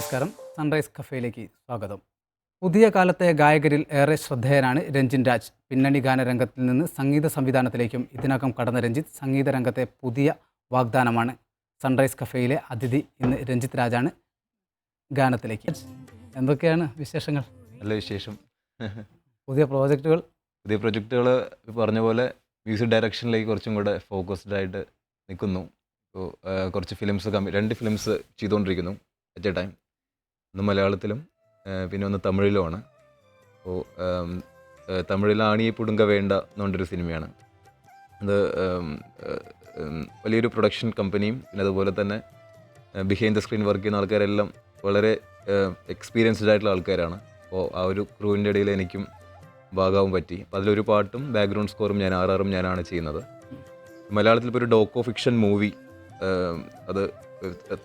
നമസ്കാരം. സൺറൈസ് കഫേയിലേക്ക് സ്വാഗതം. പുതിയ കാലത്തെ ഗായകരിൽ ഏറെ ശ്രദ്ധേയനാണ് രഞ്ജിൻ രാജ്. പിന്നണി ഗാനരംഗത്തിൽ നിന്ന് സംഗീത സംവിധാനത്തിലേക്കും ഇതിനകം കടന്ന രഞ്ജിത്ത് സംഗീത രംഗത്തെ പുതിയ വാഗ്ദാനമാണ്. സൺറൈസ് കഫേയിലെ അതിഥി ഇന്ന് രഞ്ജിത്ത് രാജാണ്. ഗാനത്തിലേക്ക് എന്തൊക്കെയാണ് വിശേഷങ്ങൾ? നല്ല വിശേഷം. പുതിയ പ്രോജക്റ്റുകൾ പറഞ്ഞ പോലെ മ്യൂസിക് ഡയറക്ഷനിലേക്ക് കുറച്ചും കൂടെ ഫോക്കസ്ഡ് ആയിട്ട് നിൽക്കുന്നു. ഇപ്പോൾ കുറച്ച് ഫിലിംസ് 2 ഫിലിംസ് ചെയ്തുകൊണ്ടിരിക്കുന്നു അറ്റ് എ ടൈം. ഒന്ന് മലയാളത്തിലും പിന്നെ ഒന്ന് തമിഴിലുമാണ്. അപ്പോൾ തമിഴിൽ ആണിയെ പുടുങ്ക വേണ്ട എന്നുകൊണ്ടൊരു സിനിമയാണ്. അത് വലിയൊരു പ്രൊഡക്ഷൻ കമ്പനിയും പിന്നെ അതുപോലെ തന്നെ ബിഹൈൻഡ് ദ സ്ക്രീൻ വർക്ക് ചെയ്യുന്ന ആൾക്കാരെല്ലാം വളരെ എക്സ്പീരിയൻസ്ഡ് ആയിട്ടുള്ള ആൾക്കാരാണ്. അപ്പോൾ ആ ഒരു ക്രൂവിൻ്റെ ഇടയിൽ എനിക്കും ഭാഗമാവും പറ്റി. അപ്പോൾ അതിലൊരു പാട്ടും ബാക്ക്ഗ്രൗണ്ട് സ്കോറും ആറാറും ഞാനാണ് ചെയ്യുന്നത്. മലയാളത്തിൽ ഇപ്പോൾ ഒരു ഡോക്കോ ഫിക്ഷൻ മൂവി, അത്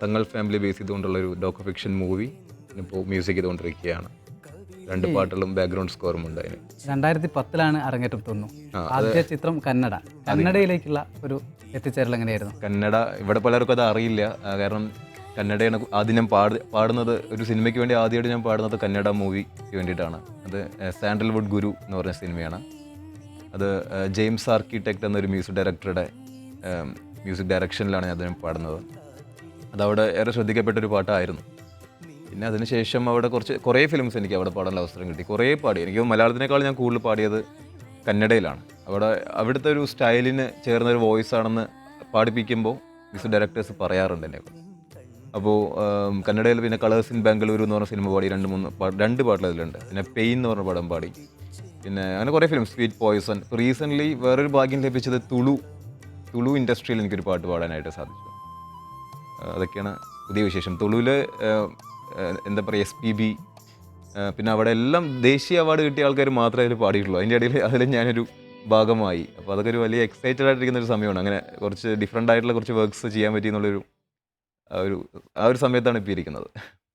തങ്ങൾ ഫാമിലി ബേസ് ചെയ്തുകൊണ്ടുള്ളൊരു ഡോക്കോ ഫിക്ഷൻ മൂവി ഇപ്പോൾ മ്യൂസിക് ചെയ്തുകൊണ്ടിരിക്കുകയാണ്. 2 പാട്ടുകളും ബാക്ക്ഗ്രൗണ്ട് സ്കോറും ഉണ്ട്. അതിന് 2010 അരങ്ങേറ്റം തോന്നുന്നു. ആദ്യ ചിത്രം കന്നഡയിലേക്കുള്ള ഒരു എത്തിച്ചേരൽ എങ്ങനെയായിരുന്നു? കന്നഡ ഇവിടെ പലർക്കും അത് അറിയില്ല. കാരണം കന്നഡയാണ് ആദ്യം ഞാൻ പാടുന്നത്. ഒരു സിനിമയ്ക്ക് വേണ്ടി ആദ്യമായിട്ട് ഞാൻ പാടുന്നത് കന്നഡ മൂവിക്ക് വേണ്ടിയിട്ടാണ്. അത് സാൻഡൽവുഡ് ഗുരു എന്ന് പറഞ്ഞ സിനിമയാണ്. അത് ജെയിംസ് ആർക്കിടെക്ട് എന്നൊരു മ്യൂസിക് ഡയറക്ടറുടെ മ്യൂസിക് ഡയറക്ഷനിലാണ് ഞാൻ പാടുന്നത്. അതവിടെ ഏറെ ശ്രദ്ധിക്കപ്പെട്ടൊരു പാട്ടായിരുന്നു. പിന്നെ അതിനുശേഷം അവിടെ കുറേ ഫിലിംസ് എനിക്ക് അവിടെ പാടാനുള്ള അവസരം കിട്ടി. കുറേ പാടി. എനിക്ക് മലയാളത്തിനേക്കാൾ ഞാൻ കൂടുതൽ പാടിയത് കന്നഡയിലാണ്. അവിടുത്തെ ഒരു സ്റ്റൈലിന് ചേർന്നൊരു വോയിസ് ആണെന്ന് പാടിപ്പിക്കുമ്പോൾ മ്യൂസിക് ഡയറക്ടേഴ്സ് പറയാറുണ്ട് എന്നെ. അപ്പോൾ കന്നഡയിൽ പിന്നെ കളേഴ്സ് ഇൻ ബാംഗ്ലൂരു എന്ന് പറഞ്ഞ സിനിമ പാടി. 2 പാട്ടുകൾ അതിലുണ്ട്. പിന്നെ പെയിൻ എന്ന് പറഞ്ഞ പടം പാടി. പിന്നെ അങ്ങനെ കുറേ ഫിലിം, സ്വീറ്റ് പോയ്സൺ. ഇപ്പോൾ റീസെൻ്റ്ലി വേറൊരു ഭാഗ്യം ലഭിച്ചത് തുളു ഇൻഡസ്ട്രിയിൽ എനിക്കൊരു പാട്ട് പാടാനായിട്ട് സാധിച്ചു. അതൊക്കെയാണ് പുതിയ വിശേഷം. തുളുവിൽ എന്താ പറയുക, SPB, പിന്നെ അവിടെ എല്ലാം ദേശീയ അവാർഡ് കിട്ടിയ ആൾക്കാർ മാത്രമേ അതിൽ പാടിയിട്ടുള്ളൂ. അതിൻ്റെ ഇടയിൽ അതിൽ ഞാനൊരു ഭാഗമായി. അപ്പോൾ അതൊക്കെ ഒരു വലിയ എക്സൈറ്റഡ് ആയിട്ടിരിക്കുന്ന ഒരു സമയമാണ്. അങ്ങനെ കുറച്ച് ഡിഫറെൻ്റ് ആയിട്ടുള്ള കുറച്ച് വർക്ക്സ് ചെയ്യാൻ പറ്റിയെന്നുള്ളൊരു ആ ഒരു സമയത്താണ് ഇപ്പോൾ ഇരിക്കുന്നത്.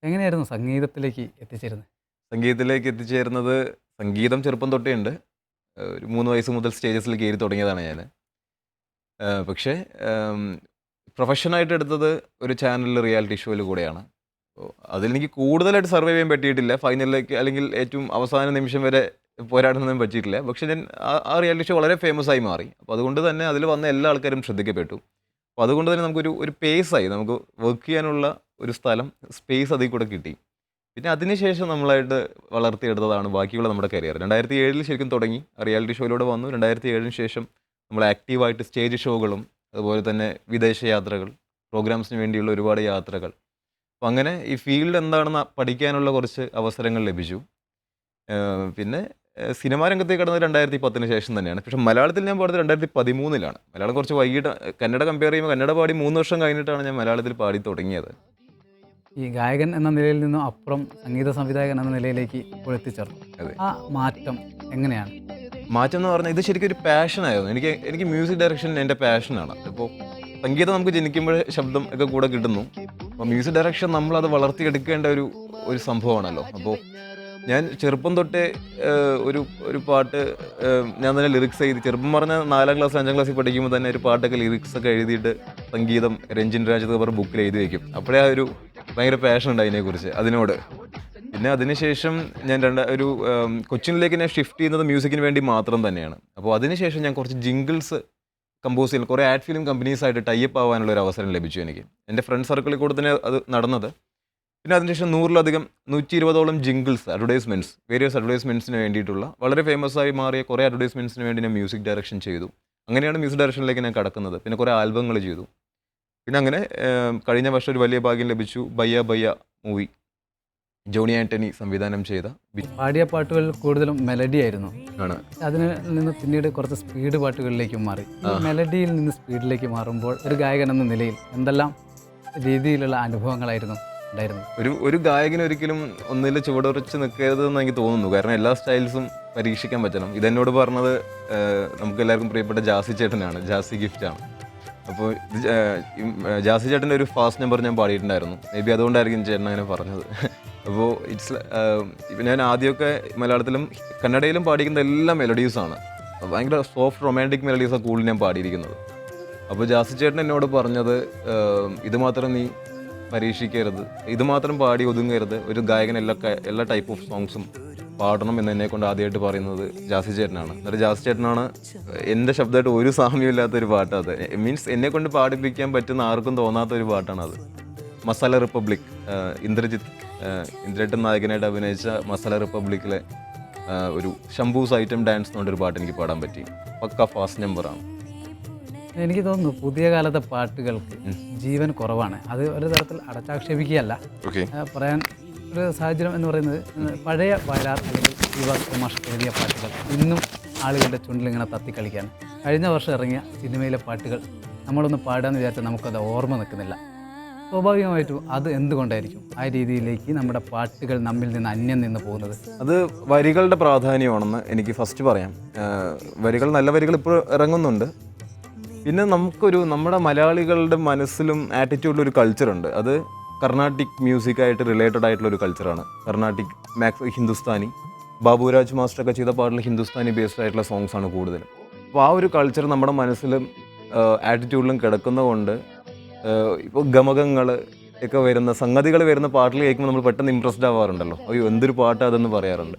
എങ്ങനെയായിരുന്നു സംഗീതത്തിലേക്ക് എത്തിച്ചേരുന്നത്? സംഗീതം ചെറുപ്പം തൊട്ടേ ഉണ്ട്. ഒരു 3 വയസ്സ് മുതൽ സ്റ്റേജസിൽ കയറി തുടങ്ങിയതാണ് ഞാൻ. പക്ഷേ പ്രൊഫഷനായിട്ട് എടുത്തത് ഒരു ചാനലിൽ റിയാലിറ്റി ഷോയിൽ കൂടെയാണ്. അപ്പോൾ അതിലെനിക്ക് കൂടുതലായിട്ട് സർവൈവ് ചെയ്യാൻ പറ്റിയിട്ടില്ല. ഫൈനലിലേക്ക് അല്ലെങ്കിൽ ഏറ്റവും അവസാന നിമിഷം വരെ പോരാടുന്നതും പറ്റിയിട്ടില്ല. പക്ഷേ ഞാൻ ആ റിയാലിറ്റി ഷോ വളരെ ഫേമസ് ആയി മാറി. അപ്പോൾ അതുകൊണ്ട് തന്നെ അതിൽ വന്ന എല്ലാ ആൾക്കാരും ശ്രദ്ധിക്കപ്പെട്ടു. അപ്പോൾ അതുകൊണ്ട് തന്നെ നമുക്കൊരു പേസായി, നമുക്ക് വർക്ക് ചെയ്യാനുള്ള ഒരു സ്പേസ് അതിൽ കൂടെ കിട്ടി. പിന്നെ അതിനുശേഷം നമ്മളായിട്ട് വളർത്തിയെടുത്തതാണ് ബാക്കിയുള്ള നമ്മുടെ കരിയർ. 2007 ശരിക്കും തുടങ്ങി, റിയാലിറ്റി ഷോയിലൂടെ വന്നു. 2007 ശേഷം നമ്മൾ ആക്റ്റീവായിട്ട് സ്റ്റേജ് ഷോകളും അതുപോലെ തന്നെ വിദേശ യാത്രകൾ, പ്രോഗ്രാംസിന് വേണ്ടിയുള്ള ഒരുപാട് യാത്രകൾ. അപ്പോൾ അങ്ങനെ ഈ ഫീൽഡ് എന്താണെന്ന് പഠിക്കാനുള്ള കുറച്ച് അവസരങ്ങൾ ലഭിച്ചു. പിന്നെ സിനിമാ രംഗത്തേക്ക് കടന്നത് 2010 ശേഷം തന്നെയാണ്. പക്ഷേ മലയാളത്തിൽ ഞാൻ പാടുന്നത് 2013. മലയാളം കുറച്ച് വൈകിട്ട്. കന്നഡ കമ്പയർ ചെയ്യുമ്പോൾ കന്നഡ പാടി 3 വർഷം കഴിഞ്ഞിട്ടാണ് ഞാൻ മലയാളത്തിൽ പാടി തുടങ്ങിയത്. ഈ ഗായകൻ എന്ന നിലയിൽ നിന്നും അപ്പുറം സംഗീത സംവിധായകൻ എന്ന നിലയിലേക്ക് ഇപ്പോൾ എത്തിച്ചേർന്നു. ആ മാറ്റം എങ്ങനെയാണ്? മാറ്റം എന്ന് പറഞ്ഞാൽ ഇത് ശരിക്കും ഒരു പാഷനായിരുന്നു. എനിക്ക് മ്യൂസിക് ഡയറക്ഷൻ എൻ്റെ പാഷനാണ്. ഇപ്പോൾ സംഗീതം നമുക്ക് ജനിക്കുമ്പോൾ ശബ്ദം ഒക്കെ കൂടെ കിട്ടുന്നു. അപ്പോൾ മ്യൂസിക് ഡയറക്ഷൻ നമ്മളത് വളർത്തിയെടുക്കേണ്ട ഒരു സംഭവമാണല്ലോ. അപ്പോൾ ഞാൻ ചെറുപ്പം തൊട്ടേ ഒരു പാട്ട് ഞാൻ തന്നെ ലിറിക്സ് എഴുതി. ചെറുപ്പം പറഞ്ഞാൽ 4ാം ക്ലാസ് 5ാം ക്ലാസ്സിൽ പഠിക്കുമ്പോൾ തന്നെ ഒരു പാട്ടൊക്കെ ലിറിക്സൊക്കെ എഴുതിയിട്ട് സംഗീതം രഞ്ജിൻ രാജ് പറഞ്ഞ ബുക്കിൽ എഴുതി വയ്ക്കും. അപ്പോഴേ ഒരു ഭയങ്കര പാഷൻ ഉണ്ട് അതിനെക്കുറിച്ച്, അതിനോട്. പിന്നെ അതിനുശേഷം ഞാൻ കൊച്ചിനിലേക്ക് ഞാൻ ഷിഫ്റ്റ് ചെയ്യുന്നത് മ്യൂസിക്കിന് വേണ്ടി മാത്രം തന്നെയാണ്. അപ്പോൾ അതിനുശേഷം ഞാൻ കുറച്ച് ജിംഗിൾസ് കമ്പോസ് ചെയ്യുന്ന കുറേ ആഡ് ഫിലിം കമ്പനീസായിട്ട് ടൈപ്പ് ആവാനുള്ള ഒരു അവസരം ലഭിച്ചു എനിക്ക്. എൻ്റെ ഫ്രണ്ട് സർക്കിളിൽ കൂടെ തന്നെ അത് നടന്നത്. പിന്നെ അതിനുശേഷം 100-ലധികം 120ഓളം ജിംഗിൾസ്, വേരിയസ് അഡ്വർടൈസ്മെൻറ്റ്സിന് വേണ്ടിയിട്ടുള്ള വളരെ ഫേമസ് ആയി മാറിയ കുറേ അഡ്വർടൈസ്മെൻറ്റ്സിന് വേണ്ടി ഞാൻ മ്യൂസിക് ഡയറക്ഷൻ ചെയ്തു. അങ്ങനെയാണ് മ്യൂസിക് ഡയറക്ഷനിലേക്ക് ഞാൻ കടക്കുന്നത്. പിന്നെ കുറേ ആൽബങ്ങൾ ചെയ്തു. പിന്നെ അങ്ങനെ കഴിഞ്ഞ വർഷം ഒരു വലിയ ഭാഗ്യം ലഭിച്ചു. ബയ്യ മൂവി ജോണി ആൻ്റണി സംവിധാനം ചെയ്ത. പാടിയ പാട്ടുകൾ കൂടുതലും മെലഡി ആയിരുന്നു. അതിൽ നിന്ന് പിന്നീട് കുറച്ച് സ്പീഡ് പാട്ടുകളിലേക്ക് മാറി. മെലഡിയിൽ നിന്ന് സ്പീഡിലേക്ക് മാറുമ്പോൾ ഒരു ഗായകൻ എന്ന നിലയിൽ എന്തെല്ലാം രീതിയിലുള്ള അനുഭവങ്ങളായിരുന്നു ഉണ്ടായിരുന്നു? ഒരു ഗായകന് ഒരിക്കലും ഒന്നിൽ ചുവടുറച്ച് നിൽക്കരുതെന്ന് എനിക്ക് തോന്നുന്നു. കാരണം എല്ലാ സ്റ്റൈൽസും പരീക്ഷിക്കാൻ പറ്റണം. ഇതെന്നോട് പറഞ്ഞത് നമുക്ക് എല്ലാവർക്കും പ്രിയപ്പെട്ട ജാസി ചേട്ടനാണ്. ജാസി ഗിഫ്റ്റാണ്. അപ്പോൾ ജാസി ചേട്ടൻ്റെ ഒരു ഫാസ്റ്റ് നമ്പർ ഞാൻ പാടിയിട്ടുണ്ടായിരുന്നു. മേ ബി അതുകൊണ്ടായിരിക്കും ചേട്ടൻ അങ്ങനെ പറഞ്ഞത്. അപ്പോൾ ഞാൻ ആദ്യമൊക്കെ മലയാളത്തിലും കന്നഡയിലും പാടിക്കുന്ന എല്ലാ മെലഡീസാണ്. ഭയങ്കര സോഫ്റ്റ് റൊമാൻറ്റിക് മെലഡീസാണ് കൂടുതൽ ഞാൻ പാടിയിരിക്കുന്നത്. അപ്പോൾ ജാസി ചേട്ടൻ എന്നോട് പറഞ്ഞത്, ഇത് മാത്രം നീ പരീക്ഷിക്കരുത്, ഇത് മാത്രം പാടി ഒതുങ്ങരുത്, ഒരു ഗായകൻ എല്ലാ ടൈപ്പ് ഓഫ് സോങ്സും പാടണം എന്ന് എന്നെ കൊണ്ട് ആദ്യമായിട്ട് പറയുന്നത് ജാസി ചേട്ടനാണ്. എന്നിട്ട് ജാസി ചേട്ടനാണ് എൻ്റെ ശബ്ദമായിട്ട് ഒരു സാമ്യമില്ലാത്തൊരു പാട്ട്. അത് മീൻസ് എന്നെ കൊണ്ട് പാടിപ്പിക്കാൻ പറ്റുന്ന ആർക്കും തോന്നാത്ത ഒരു പാട്ടാണത്. മസാല റിപ്പബ്ലിക്, ഇന്ദ്രേട്ടൻ നായകനായിട്ട് അഭിനയിച്ച മസാല റിപ്പബ്ലിക്കിലെ ഒരു ശംഭൂസ് ഐറ്റം ഡാൻസ് എന്ന് പറഞ്ഞൊരു പാട്ട് എനിക്ക് പാടാൻ പറ്റി. പക്ക ഫാസ്റ്റ് നമ്പറാണ്. എനിക്ക് തോന്നുന്നു പുതിയ കാലത്തെ പാട്ടുകൾക്ക് ജീവൻ കുറവാണ്. അത് ഒരു തരത്തിൽ അടച്ചാക്ഷേപിക്കുകയല്ല, പറയാൻ ഒരു സാഹചര്യം എന്ന് പറയുന്നത് പഴയ വയലാർ അല്ലെങ്കിൽ യുവാസ് മാഷ് എഴുതിയ പാട്ടുകൾ ഇന്നും ആളുകളുടെ ചുണ്ടിലിങ്ങനെ തത്തിക്കളിക്കാൻ. കഴിഞ്ഞ വർഷം ഇറങ്ങിയ സിനിമയിലെ പാട്ടുകൾ നമ്മളൊന്ന് പാടാമെന്ന് വിചാരിച്ചാൽ നമുക്കത് ഓർമ്മ നിൽക്കുന്നില്ല. സ്വാഭാവികമായിട്ടും അത് എന്തുകൊണ്ടായിരിക്കും ആ രീതിയിലേക്ക് നമ്മുടെ പാട്ടുകൾ നമ്മിൽ നിന്ന് അന്യം നിന്ന് പോകുന്നത്? അത് വരികളുടെ പ്രാധാന്യമാണെന്ന് എനിക്ക് ഫസ്റ്റ് പറയാം. വരികൾ, നല്ല വരികൾ ഇപ്പോൾ ഇറങ്ങുന്നുണ്ട്. പിന്നെ നമ്മുടെ മലയാളികളുടെ മനസ്സിലും ആറ്റിറ്റ്യൂഡിലും ഒരു കൾച്ചറുണ്ട്. അത് കർണാട്ടിക് മ്യൂസിക്കായിട്ട് റിലേറ്റഡ് ആയിട്ടുള്ള ഒരു കൾച്ചറാണ്. കർണാട്ടിക് ഹിന്ദുസ്ഥാനി, ബാബുരാജ് മാസ്റ്ററൊക്കെ ചെയ്ത പാട്ടിൽ ഹിന്ദുസ്ഥാനി ബേസ്ഡ് ആയിട്ടുള്ള സോങ്സ് ആണ് കൂടുതലും. അപ്പോൾ ആ ഒരു കൾച്ചർ നമ്മുടെ മനസ്സിലും ആറ്റിറ്റ്യൂഡിലും കിടക്കുന്നതുകൊണ്ട് ഇപ്പോൾ ഗമകങ്ങൾ ഒക്കെ വരുന്ന സംഗതികൾ വരുന്ന പാട്ടിൽ കേൾക്കുമ്പോൾ നമ്മൾ പെട്ടെന്ന് ഇമ്പ്രസ്ഡ് ആവാറുണ്ടല്ലോ. അയ്യോ എന്തൊരു പാട്ട് അതെന്ന് പറയാറുണ്ട്.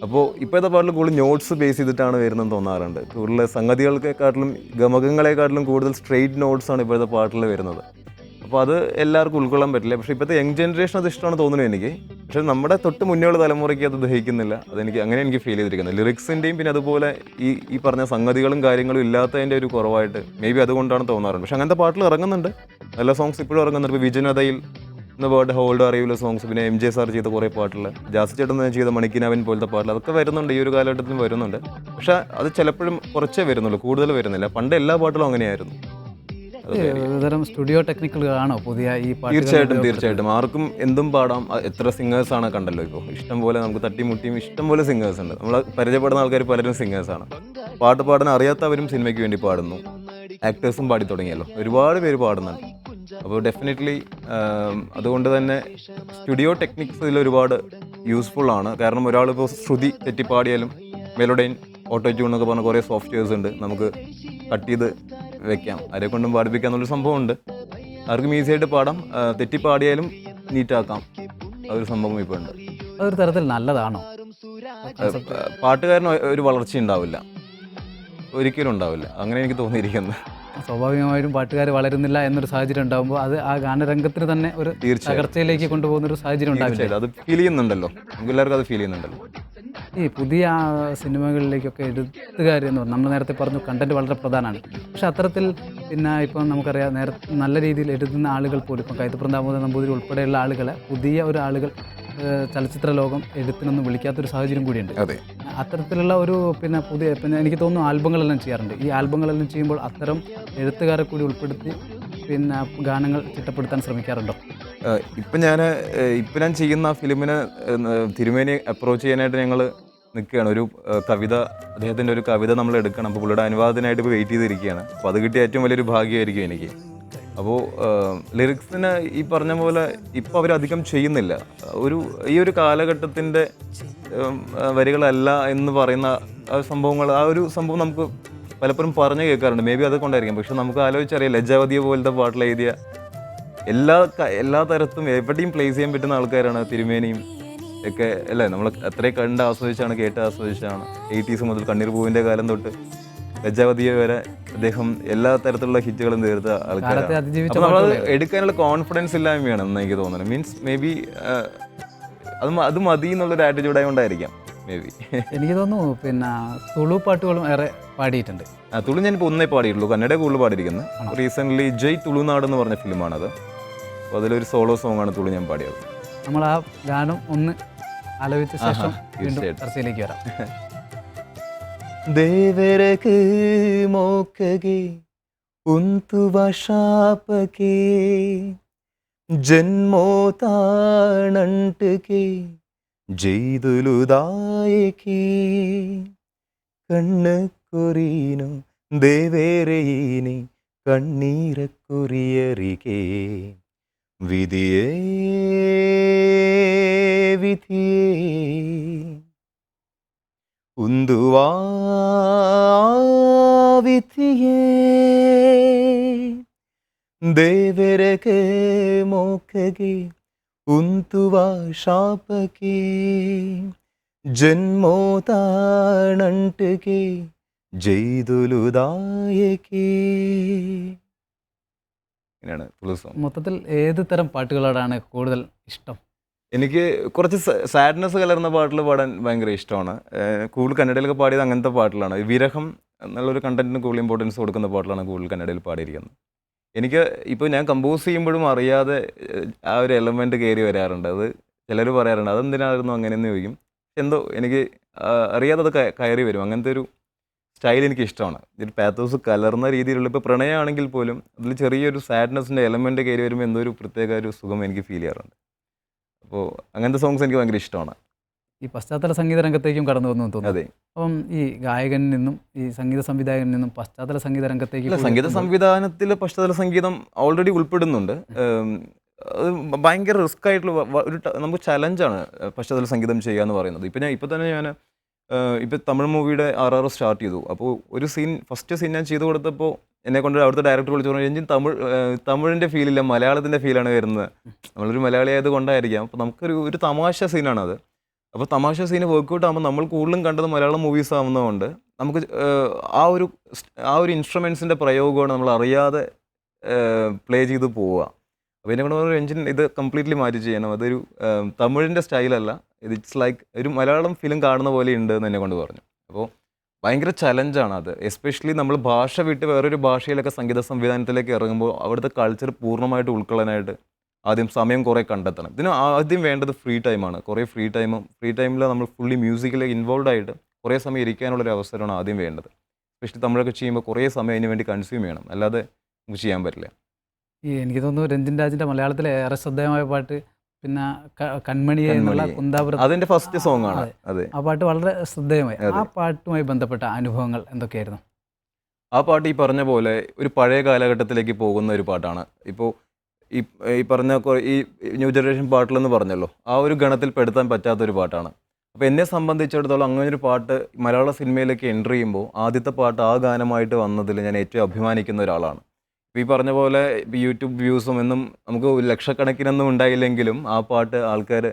അപ്പോൾ ഇപ്പോഴത്തെ പാട്ടിൽ കൂടുതൽ നോട്ട്സ് ബേസ് ചെയ്തിട്ടാണ് വരുന്നതെന്ന് തോന്നാറുണ്ട്. കൂടുതൽ സംഗതികൾക്കെക്കാട്ടിലും ഗമകങ്ങളെക്കാട്ടിലും കൂടുതൽ സ്ട്രെയിറ്റ് നോട്ട്സാണ് ഇപ്പോഴത്തെ പാട്ടിൽ വരുന്നത്. അപ്പോൾ അത് എല്ലാവർക്കും ഉൾക്കൊള്ളാൻ പറ്റില്ല. പക്ഷേ ഇപ്പോഴത്തെ യങ് ജനറേഷൻ അത് ഇഷ്ടമാണ് തോന്നുന്നു എനിക്ക്. പക്ഷേ നമ്മുടെ തൊട്ട് മുന്നേയുള്ള തലമുറയ്ക്ക് അത് ദഹിക്കുന്നില്ല. അങ്ങനെ ഫീൽ ചെയ്തിരിക്കുന്നത് ലിറിക്സിൻ്റെയും പിന്നെ അതുപോലെ ഈ പറഞ്ഞ സംഗതികളും കാര്യങ്ങളും ഇല്ലാത്തതിൻ്റെ ഒരു കുറവായിട്ട് മേ ബി അതുകൊണ്ടാണ് തോന്നാറുണ്ട്. പക്ഷേ അങ്ങനത്തെ പാട്ടിൽ ഇറങ്ങുന്നുണ്ട്, നല്ല സോങ്സ് ഇപ്പോഴും ഇറങ്ങുന്നുണ്ട്. ഇപ്പോൾ വിജനതയിൽ എന്ന പാട്ട്, ഹോൾഡ് അറിയുള്ള സോങ്സ്, പിന്നെ MJ സാർ ചെയ്ത കുറേ പാട്ടിൽ, ജാസി ചേട്ടൻ ചെയ്ത മണിക്കിനാവൻ പോലത്തെ പാട്ടിൽ അതൊക്കെ വരുന്നുണ്ട്, ഈ ഒരു കാലഘട്ടത്തിൽ വരുന്നുണ്ട്. പക്ഷേ അത് ചിലപ്പോഴും കുറച്ചേ വരുന്നുള്ളൂ, കൂടുതൽ വരുന്നില്ല. പണ്ട് എല്ലാ പാട്ടിലും അങ്ങനെയായിരുന്നു. ഒരുതരം സ്റ്റുഡിയോ ടെക്നിക്കുകളാണോ പുതിയ ഈ പാട്ട്? തീർച്ചയായിട്ടും ആർക്കും എന്തും പാടാം. എത്ര സിംഗേഴ്സാണ് കണ്ടല്ലോ ഇപ്പോൾ, ഇഷ്ടംപോലെ നമുക്ക് തട്ടിമുട്ടിയും ഇഷ്ടംപോലെ സിംഗേഴ്സ് ഉണ്ട്. നമ്മൾ പരിചയപ്പെടുന്ന ആൾക്കാർ പലരും സിംഗേഴ്സാണ്. പാട്ട് പാടാൻ അറിയാത്തവരും സിനിമയ്ക്ക് വേണ്ടി പാടുന്നു, ആക്ടേഴ്സും പാടി തുടങ്ങിയല്ലോ, ഒരുപാട് പേര് പാടുന്നുണ്ട്. അപ്പോൾ ഡെഫിനറ്റ്ലി അതുകൊണ്ട് തന്നെ സ്റ്റുഡിയോ ടെക്നിക്സ് ഇതിൽ ഒരുപാട് യൂസ്ഫുൾ ആണ്. കാരണം ഒരാളിപ്പോൾ ശ്രുതി തെറ്റിപ്പാടിയാലും മെലോഡൈൻ, ഓട്ടോ ട്യൂൺ എന്നൊക്കെ പറഞ്ഞ കുറേ സോഫ്റ്റ്വെയർസ് ഉണ്ട്, നമുക്ക് കട്ട് ചെയ്ത് വെക്കാം, ആരെ കൊണ്ടും പാടിപ്പിക്കാം എന്നുള്ളൊരു സംഭവമുണ്ട്. ആർക്കും ഈസി ആയിട്ട് പാടാം, തെറ്റിപ്പാടിയാലും നീറ്റാക്കാം, അതൊരു സംഭവം ഇപ്പോൾ ഉണ്ട്. അതൊരു തരത്തിൽ നല്ലതാണോ? പാട്ടുകാരന് ഒരു വളർച്ച ഉണ്ടാവില്ല, ഒരിക്കലും ഉണ്ടാവില്ല, അങ്ങനെ എനിക്ക് തോന്നിയിരിക്കുന്നത്. സ്വാഭാവികമായും പാട്ടുകാർ വളരുന്നില്ല എന്നൊരു സാഹചര്യം ഉണ്ടാകുമ്പോൾ അത് ആ ഗാനരംഗത്തിന് തന്നെ ഒരു തകർച്ചയിലേക്ക് കൊണ്ടുപോകുന്ന ഒരു സാഹചര്യം ഉണ്ടാവില്ല. അത് ഫീൽ ചെയ്യുന്നുണ്ടല്ലോ, നമുക്ക് എല്ലാവർക്കും അത് ഫീൽ ചെയ്യുന്നുണ്ടല്ലോ. ഈ പുതിയ സിനിമകളിലേക്കൊക്കെ എഴുത്തുകാർ എന്ന് പറഞ്ഞാൽ നമ്മൾ നേരത്തെ പറഞ്ഞു കണ്ടന്റ് വളരെ പ്രധാനമാണ്. പക്ഷെ അത്തരത്തിൽ പിന്നെ ഇപ്പം നമുക്കറിയാം നല്ല രീതിയിൽ എഴുതുന്ന ആളുകൾ പോലും ഇപ്പം കൈതപ്രം ദാമോദരൻ നമ്പൂതിരി ഉൾപ്പെടെയുള്ള ആളുകളെ പുതിയ ഒരു ആളുകൾ ചലച്ചിത്ര ലോകം എഴുത്തിനൊന്നും വിളിക്കാത്തൊരു സാഹചര്യം കൂടിയുണ്ട്. അത്തരത്തിലുള്ള ഒരു പിന്നെ എനിക്ക് തോന്നുന്നു ആൽബങ്ങളെല്ലാം ചെയ്യാറുണ്ട്. ഈ ആൽബങ്ങളെല്ലാം ചെയ്യുമ്പോൾ അത്തരം എഴുത്തുകാരെ കൂടി ഉൾപ്പെടുത്തി പിന്നെ ഗാനങ്ങൾ ചിട്ടപ്പെടുത്താൻ ശ്രമിക്കാറുണ്ടോ? ഇപ്പം ഞാൻ ചെയ്യുന്ന ഫിലിമിനെ തിരുമേനി അപ്രോച്ച് ചെയ്യാനായിട്ട് ഞങ്ങൾ നിൽക്കുകയാണ്. ഒരു കവിത, അദ്ദേഹത്തിൻ്റെ ഒരു കവിത നമ്മൾ എടുക്കണം. അപ്പോൾ പുള്ളിയുടെ അനുവാദത്തിനായിട്ട് ഇപ്പോൾ വെയിറ്റ് ചെയ്തിരിക്കുകയാണ്. അപ്പോൾ അത് കിട്ടിയ ഏറ്റവും വലിയൊരു ഭാഗ്യമായിരിക്കും എനിക്ക്. അപ്പോൾ ലിറിക്സിന് ഈ പറഞ്ഞ പോലെ ഇപ്പോൾ അവരധികം ചെയ്യുന്നില്ല. ഈ ഒരു കാലഘട്ടത്തിൻ്റെ വരികളല്ല എന്ന് പറയുന്ന ആ ഒരു സംഭവം നമുക്ക് പലപ്പോഴും പറഞ്ഞു കേൾക്കാറുണ്ട്. മേ ബി അത് കൊണ്ടായിരിക്കും. പക്ഷെ നമുക്ക് ആലോചിച്ചറിയാം, ലജ്ജാവതിയെ പോലത്തെ പാട്ടിൽ എഴുതിയ എല്ലാ തരത്തും എവിടെയും പ്ലേസ് ചെയ്യാൻ പറ്റുന്ന ആൾക്കാരാണ് തിരുമേനിയും ഒക്കെ അല്ലേ. നമ്മൾ അത്രയും കണ്ട് ആസ്വദിച്ചാണ്, കേട്ട് ആസ്വദിച്ചാണ്. 80s മുതൽ കണ്ണീർ പൂവിൻ്റെ കാലം തൊട്ട് ലജ്ജാവതിയെ വരെ അദ്ദേഹം എല്ലാ തരത്തിലുള്ള ഹിറ്റുകളും തീർത്ത ആൾക്കാരാണ്. അപ്പോൾ നമ്മളത് എടുക്കാനുള്ള കോൺഫിഡൻസ് ഇല്ലായ്മയാണ് എന്ന് എനിക്ക് തോന്നുന്നത്. മീൻസ് മേ ബി അത് മതി എന്നുള്ളൊരു ആറ്റിറ്റ്യൂഡ് ആയതുകൊണ്ടായിരിക്കാം മേ ബി. എനിക്ക് തോന്നുന്നു പിന്നെ തുളു പാട്ടുകളും ഏറെ പാടിയിട്ടുണ്ട്. തുളു ഞാനിപ്പോൾ ഒന്നേ പാടിയിട്ടുള്ളൂ, കന്നഡ കൂടുതൽ പാടിയിരിക്കുന്നത്. റീസെൻ്റ്ലി ജയ് തുളുനാട് എന്ന് പറഞ്ഞ ഫിലിമാണത്. അപ്പോൾ അതിലൊരു സോളോ സോങ്ങാണ് തുളു ഞാൻ പാടിയത്. നമ്മൾ ആ ഗാനം ഒന്ന് ആലോചിച്ച ശേഷം വീണ്ടും ചർച്ചയിലേക്ക് വരാം. ದೇವರಗೆ ಮೋಕಗೆ ಉಂತು ವಶಾಪಗೆ ಜನ್ಮೋತಾಣಂಟಗೆ ಜೈದುಲು ದಾಯಕೆ ಕಣ್ಣ ಕೊರೀನು ದೇವೇರೆಯೀನಿ ಕಣ್ಣೀರ ಕೊರಿಯರಿಗೆ ವಿಧಿಯೇ ವಿಧಿಯೇ ಉಂದುವಾ ವಿಧಿಯೇ ದೇವರಗೆ ಮೋಕಗೆ ಉಂತುವ ಶಾಪಕ್ಕೆ ജന്മോതാണണ്ടുകെ ജയ്തുലുദായകേ. ഇങ്ങനെയാണ് ഫുൾ സോങ്. മൊത്തത്തിൽ ഏത് തരം പാട്ടുകളോടാണ് കൂടുതൽ ഇഷ്ടം? എനിക്ക് കുറച്ച് സാഡ്നെസ് കലർന്ന പാട്ടിൽ പാടാൻ ഭയങ്കര ഇഷ്ടമാണ്. കൂടുതൽ കന്നഡയിലൊക്കെ പാടിയത് അങ്ങനത്തെ പാട്ടിലാണ്. വിരഹം എന്നുള്ളൊരു കണ്ടന്റിന് കൂടുതൽ ഇമ്പോർട്ടൻസ് കൊടുക്കുന്ന പാട്ടിലാണ് കൂടുതൽ കന്നഡയിൽ പാടിയിരിക്കുന്നത്. എനിക്ക് ഇപ്പോൾ ഞാൻ കമ്പോസ് ചെയ്യുമ്പോഴും അറിയാതെ ആ ഒരു എലമെൻറ്റ് കയറി വരാറുണ്ട്. അത് ചിലർ പറയാറുണ്ട് അതെന്തിനായിരുന്നു അങ്ങനെയെന്ന് ചോദിക്കും. എന്തോ എനിക്ക് അറിയാതെ അത് കയറി വരും. അങ്ങനത്തെ ഒരു സ്റ്റൈൽ എനിക്ക് ഇഷ്ടമാണ്. ഇതിൽ പാത്തോസ് കലർന്ന രീതിയിലുള്ള ഇപ്പോൾ പ്രണയമാണെങ്കിൽ പോലും അതിൽ ചെറിയൊരു സാഡ്നെസ്സിൻ്റെ എലമെൻറ്റ് കയറി വരുമ്പോൾ എന്തോ ഒരു പ്രത്യേക ഒരു സുഖം എനിക്ക് ഫീൽ ചെയ്യാറുണ്ട്. അപ്പോൾ അങ്ങനത്തെ സോങ്സ് എനിക്ക് ഭയങ്കര ഇഷ്ടമാണ്. ഈ പശ്ചാത്തല സംഗീത രംഗത്തേക്കും കടന്നു വന്നു തോന്നുന്നു. അതെ. അപ്പം ഈ ഗായകനിൽ നിന്നും ഈ സംഗീത സംവിധായകനിൽ നിന്നും പശ്ചാത്തല സംഗീത രംഗത്തേക്ക് സംഗീത സംവിധാനത്തിൽ പശ്ചാത്തല സംഗീതം ഓൾറെഡി ഉൾപ്പെടുന്നുണ്ട്. അത് ഭയങ്കര റിസ്ക് ആയിട്ടുള്ള ഒരു നമുക്ക് ചലഞ്ചാണ് പശ്ചാത്തല സംഗീതം ചെയ്യുക എന്ന് പറയുന്നത്. ഇപ്പോൾ തന്നെ ഞാൻ ഇപ്പോൾ തമിഴ് മൂവിയുടെ RR സ്റ്റാർട്ട് ചെയ്തു. അപ്പോൾ ഒരു ഫസ്റ്റ് സീൻ ഞാൻ ചെയ്തു കൊടുത്തപ്പോൾ എന്നെ കൊണ്ട് അവിടുത്തെ ഡയറക്ടർ വിളിച്ചു പറഞ്ഞു, രഞ്ജിൻ തമിഴിൻ്റെ ഫീലില്ല, മലയാളത്തിൻ്റെ ഫീലാണ് വരുന്നത്. നമ്മളൊരു മലയാളി ആയത് കൊണ്ടായിരിക്കാം. അപ്പോൾ നമുക്കൊരു തമാശ സീനാണത്. അപ്പോൾ തമാശ സീന് വർക്കൗട്ട് ആകുമ്പോൾ നമ്മൾ കൂടുതലും കണ്ടത് മലയാളം മൂവീസ് ആവുന്നതുകൊണ്ട് നമുക്ക് ആ ഒരു ഇൻസ്ട്രുമെൻസിൻ്റെ പ്രയോഗമാണ് നമ്മൾ അറിയാതെ പ്ലേ ചെയ്ത് പോവുക. അപ്പോൾ എന്നെ കൊണ്ട് പറഞ്ഞു, രഞ്ജിൻ ഇത് കംപ്ലീറ്റ്ലി മാറ്റി ചെയ്യണം, അതൊരു തമിഴിൻ്റെ സ്റ്റൈലല്ല, ഇറ്റ്സ് ലൈക്ക് ഒരു മലയാളം ഫിലിം കാണുന്ന പോലെ ഉണ്ട് എന്ന് എന്നെ കൊണ്ട് പറഞ്ഞു. അപ്പോൾ ഭയങ്കര ചലഞ്ചാണ് അത്. എസ്പെഷ്യലി നമ്മൾ ഭാഷ വിട്ട് വേറൊരു ഭാഷയിലൊക്കെ സംഗീത സംവിധാനത്തിലേക്ക് ഇറങ്ങുമ്പോൾ അവിടുത്തെ കൾച്ചർ പൂർണ്ണമായിട്ട് ഉൾക്കൊള്ളാനായിട്ട് ആദ്യം സമയം കുറേ കണ്ടെത്തണം. ഇതിന് ആദ്യം വേണ്ടത് ഫ്രീ ടൈമാണ്. കുറേ ഫ്രീ ടൈമിൽ നമ്മൾ ഫുള്ളി മ്യൂസിക്കിൽ ഇൻവോൾവ് ആയിട്ട് കുറേ സമയം ഇരിക്കാനുള്ളൊരു അവസരമാണ് ആദ്യം വേണ്ടത്. എസ്പെഷ്യലി തമിഴൊക്കെ ചെയ്യുമ്പോൾ കുറേ സമയം അതിന് വേണ്ടി കൺസ്യൂം ചെയ്യണം, അല്ലാതെ നമുക്ക് ചെയ്യാൻ പറ്റില്ല. എനിക്ക് തോന്നുന്നു രഞ്ജിൻ രാജിൻ്റെ മലയാളത്തിലെ ഏറെ ശ്രദ്ധേയമായ പാട്ട് പിന്നെ കൺമണിയെ എന്നുള്ള കുന്താപുരം, അതിൻ്റെ ഫസ്റ്റ് സോങ് ആണ്. അതെ, ആ പാട്ട് വളരെ ശ്രദ്ധേയമായി. ആ പാട്ടുമായി ബന്ധപ്പെട്ട അനുഭവങ്ങൾ എന്തൊക്കെയായിരുന്നു? ആ പാട്ട് ഈ പറഞ്ഞ പോലെ ഒരു പഴയ കാലഘട്ടത്തിലേക്ക് പോകുന്ന ഒരു പാട്ടാണ്. ഇപ്പോൾ ഈ പറഞ്ഞ ഈ ന്യൂ ജനറേഷൻ പാട്ടിലെന്ന് പറഞ്ഞല്ലോ, ആ ഒരു ഗണത്തിൽ പെടുത്താൻ പറ്റാത്തൊരു പാട്ടാണ്. അപ്പോൾ എന്നെ സംബന്ധിച്ചിടത്തോളം അങ്ങനൊരു പാട്ട് മലയാള സിനിമയിലേക്ക് എൻ്റർ ചെയ്യുമ്പോൾ ആദ്യത്തെ പാട്ട് ആ ഗാനമായിട്ട് വന്നതിൽ ഞാൻ ഏറ്റവും അഭിമാനിക്കുന്ന ഒരാളാണ്. ഇപ്പോൾ ഈ പറഞ്ഞ പോലെ യൂട്യൂബ് വ്യൂസും എന്നും നമുക്ക് ലക്ഷക്കണക്കിനൊന്നും ഉണ്ടായില്ലെങ്കിലും ആ പാട്ട് ആൾക്കാർ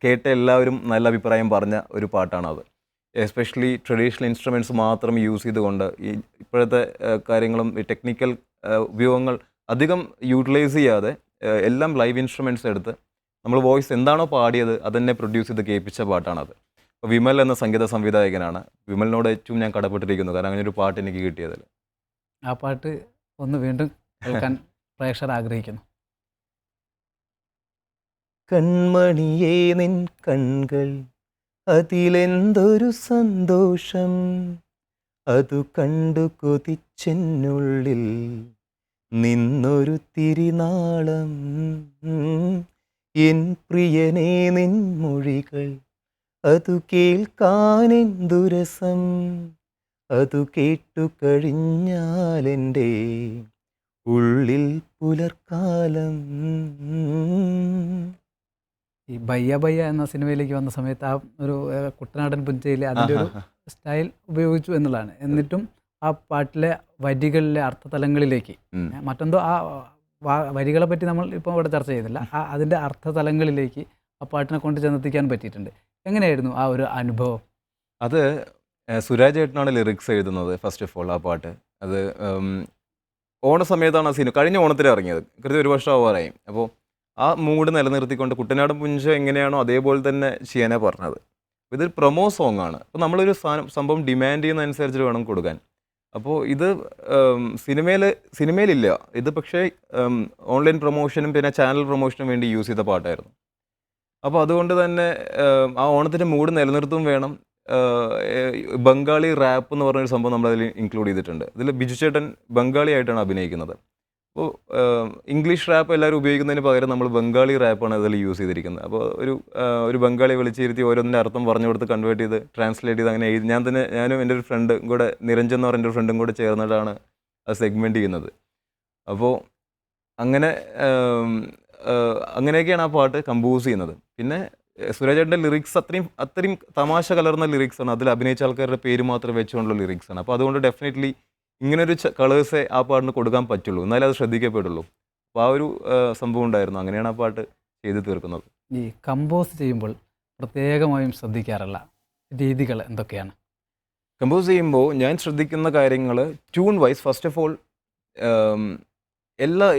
കേട്ട എല്ലാവരും നല്ല അഭിപ്രായം പറഞ്ഞ ഒരു പാട്ടാണത്. എസ്പെഷ്യലി ട്രഡീഷണൽ ഇൻസ്ട്രുമെൻറ്റ്സ് മാത്രം യൂസ് ചെയ്തുകൊണ്ട് ഈ ഇപ്പോഴത്തെ കാര്യങ്ങളും ഈ ടെക്നിക്കൽ ഉപയോഗങ്ങൾ അധികം യൂട്ടിലൈസ് ചെയ്യാതെ എല്ലാം ലൈവ് ഇൻസ്ട്രുമെൻറ്റ്സ് എടുത്ത് നമ്മൾ വോയിസ് എന്താണോ പാടിയത് അതെന്നെ പ്രൊഡ്യൂസ് ചെയ്ത് കേൾപ്പിച്ച പാട്ടാണത്. അപ്പോൾ വിമൽ എന്ന സംഗീത സംവിധായകനാണ്. വിമലിനോട് ഏറ്റവും ഞാൻ കടപ്പെട്ടിരിക്കുന്നു, കാരണം അങ്ങനെ ഒരു പാട്ട് എനിക്ക് കിട്ടിയതിൽ. ആ പാട്ട് ഒന്ന് വീണ്ടും കേൾക്കാൻ പ്രേക്ഷകർ ആഗ്രഹിക്കുന്നു. കൺമണിയേ നിൻ കൺകൾ അതിലെന്തൊരു സന്തോഷം, അതു കണ്ടു കൊതിച്ചെന്നുള്ളിൽ നിന്നൊരു തിരിനാളം. എൻ പ്രിയനേ നിൻ മൊഴികൾ അതു കേൾക്കാനെന്തുരസം, അതു കേട്ടു കഴിഞ്ഞാലെൻ്റെ ഉള്ളിൽ പുലർക്കാലം. ഈ ബയ്യ ബയ്യ എന്ന സിനിമയിലേക്ക് വന്ന സമയത്ത് ആ ഒരു കുട്ടനാടൻ പുഞ്ചയിൽ അതിൻ്റെ ഒരു സ്റ്റൈൽ ഉപയോഗിച്ചു എന്നുള്ളതാണ്. എന്നിട്ടും ആ പാട്ടിലെ വരികളിലെ അർത്ഥതലങ്ങളിലേക്ക് മറ്റെന്തോ ആ വരികളെ പറ്റി നമ്മൾ ഇപ്പോൾ ഇവിടെ ചർച്ച ചെയ്തില്ല, അതിൻ്റെ അർത്ഥതലങ്ങളിലേക്ക് ആ പാട്ടിനെ കൊണ്ട് ചെന്നെത്തിക്കാൻ പറ്റിയിട്ടുണ്ട്. എങ്ങനെയായിരുന്നു ആ ഒരു അനുഭവം? അത് സുരാജ് ഏട്ടനാണ് ലിറിക്സ് എഴുതുന്നത് ഫസ്റ്റ് ഓഫ് ഓൾ. ആ പാട്ട് അത് ഓണ സമയത്താണ് ആ സിനിമ, കഴിഞ്ഞ ഓണത്തിന് ഇറങ്ങിയത്, കൃത്യം 1 വർഷം ആവാറായി. അപ്പോൾ ആ മൂഡ് നിലനിർത്തിക്കൊണ്ട് കുട്ടനാടൻ പുഞ്ച എങ്ങനെയാണോ അതേപോലെ തന്നെ ചെയ്യാനാണ് പറഞ്ഞത്. ഇതൊരു പ്രൊമോ സോങ് ആണ്. അപ്പോൾ നമ്മളൊരു സംഭവം ഡിമാൻഡ് ചെയ്യുന്ന അനുസരിച്ചിട്ട് വേണം കൊടുക്കാൻ. അപ്പോൾ ഇത് സിനിമയിലില്ല ഇത്, പക്ഷേ ഓൺലൈൻ പ്രൊമോഷനും പിന്നെ ചാനൽ പ്രൊമോഷനും വേണ്ടി യൂസ് ചെയ്ത പാട്ടായിരുന്നു. അപ്പോൾ അതുകൊണ്ട് തന്നെ ആ ഓണത്തിൻ്റെ മൂഡ് നിലനിർത്തും വേണം. ബംഗാളി റാപ്പ് എന്ന് പറഞ്ഞൊരു സംഭവം നമ്മളതിൽ ഇൻക്ലൂഡ് ചെയ്തിട്ടുണ്ട്. ഇതിൽ ബിജു ചേട്ടൻ ബംഗാളി ആയിട്ടാണ് അഭിനയിക്കുന്നത്. അപ്പോൾ ഇംഗ്ലീഷ് റാപ്പ് എല്ലാവരും ഉപയോഗിക്കുന്നതിന് പകരം നമ്മൾ ബംഗാളി റാപ്പാണ് അതിൽ യൂസ് ചെയ്തിരിക്കുന്നത്. അപ്പോൾ ഒരു ബംഗാളി വിളിച്ചിരുത്തി ഓരോന്നിൻ്റെ അർത്ഥം പറഞ്ഞു കൊടുത്ത് കൺവേർട്ട് ചെയ്ത് ട്രാൻസ്ലേറ്റ് ചെയ്ത് അങ്ങനെ എഴുതി ഞാനും എൻ്റെ ഒരു ഫ്രണ്ടും കൂടെ, നിരഞ്ജൻ എന്ന് പറഞ്ഞ ഒരു ഫ്രണ്ടും കൂടെ ചേർന്നിട്ടാണ് അത് സെഗ്മെൻറ്റ് ചെയ്യുന്നത്. അപ്പോൾ അങ്ങനെയൊക്കെയാണ് ആ പാട്ട് കമ്പോസ് ചെയ്യുന്നത്. പിന്നെ സുരാജേട്ടൻ്റെ ലിറിക്സ് അത്രയും തമാശ കലർന്ന ലിറിക്സാണ്. അതിൽ അഭിനയിച്ച ആൾക്കാരുടെ പേര് മാത്രം വെച്ചുകൊണ്ടുള്ള ലിറിക്സാണ്. അപ്പോൾ അതുകൊണ്ട് ഡെഫിനറ്റ്ലി ഇങ്ങനൊരു കളേഴ്സേ ആ പാട്ടിന് കൊടുക്കാൻ പറ്റുള്ളൂ, എന്നാലേ അത് ശ്രദ്ധിക്കപ്പെടുള്ളൂ. അപ്പോൾ ആ ഒരു സംഭവം ഉണ്ടായിരുന്നു. അങ്ങനെയാണ് ആ പാട്ട് ചെയ്ത് തീർക്കുന്നത്. ഈ കമ്പോസ് ചെയ്യുമ്പോൾ പ്രത്യേകമായും ശ്രദ്ധിക്കാറുള്ള രീതികൾ എന്തൊക്കെയാണ്? കമ്പോസ് ചെയ്യുമ്പോൾ ഞാൻ ശ്രദ്ധിക്കുന്ന കാര്യങ്ങൾ tune wise first of all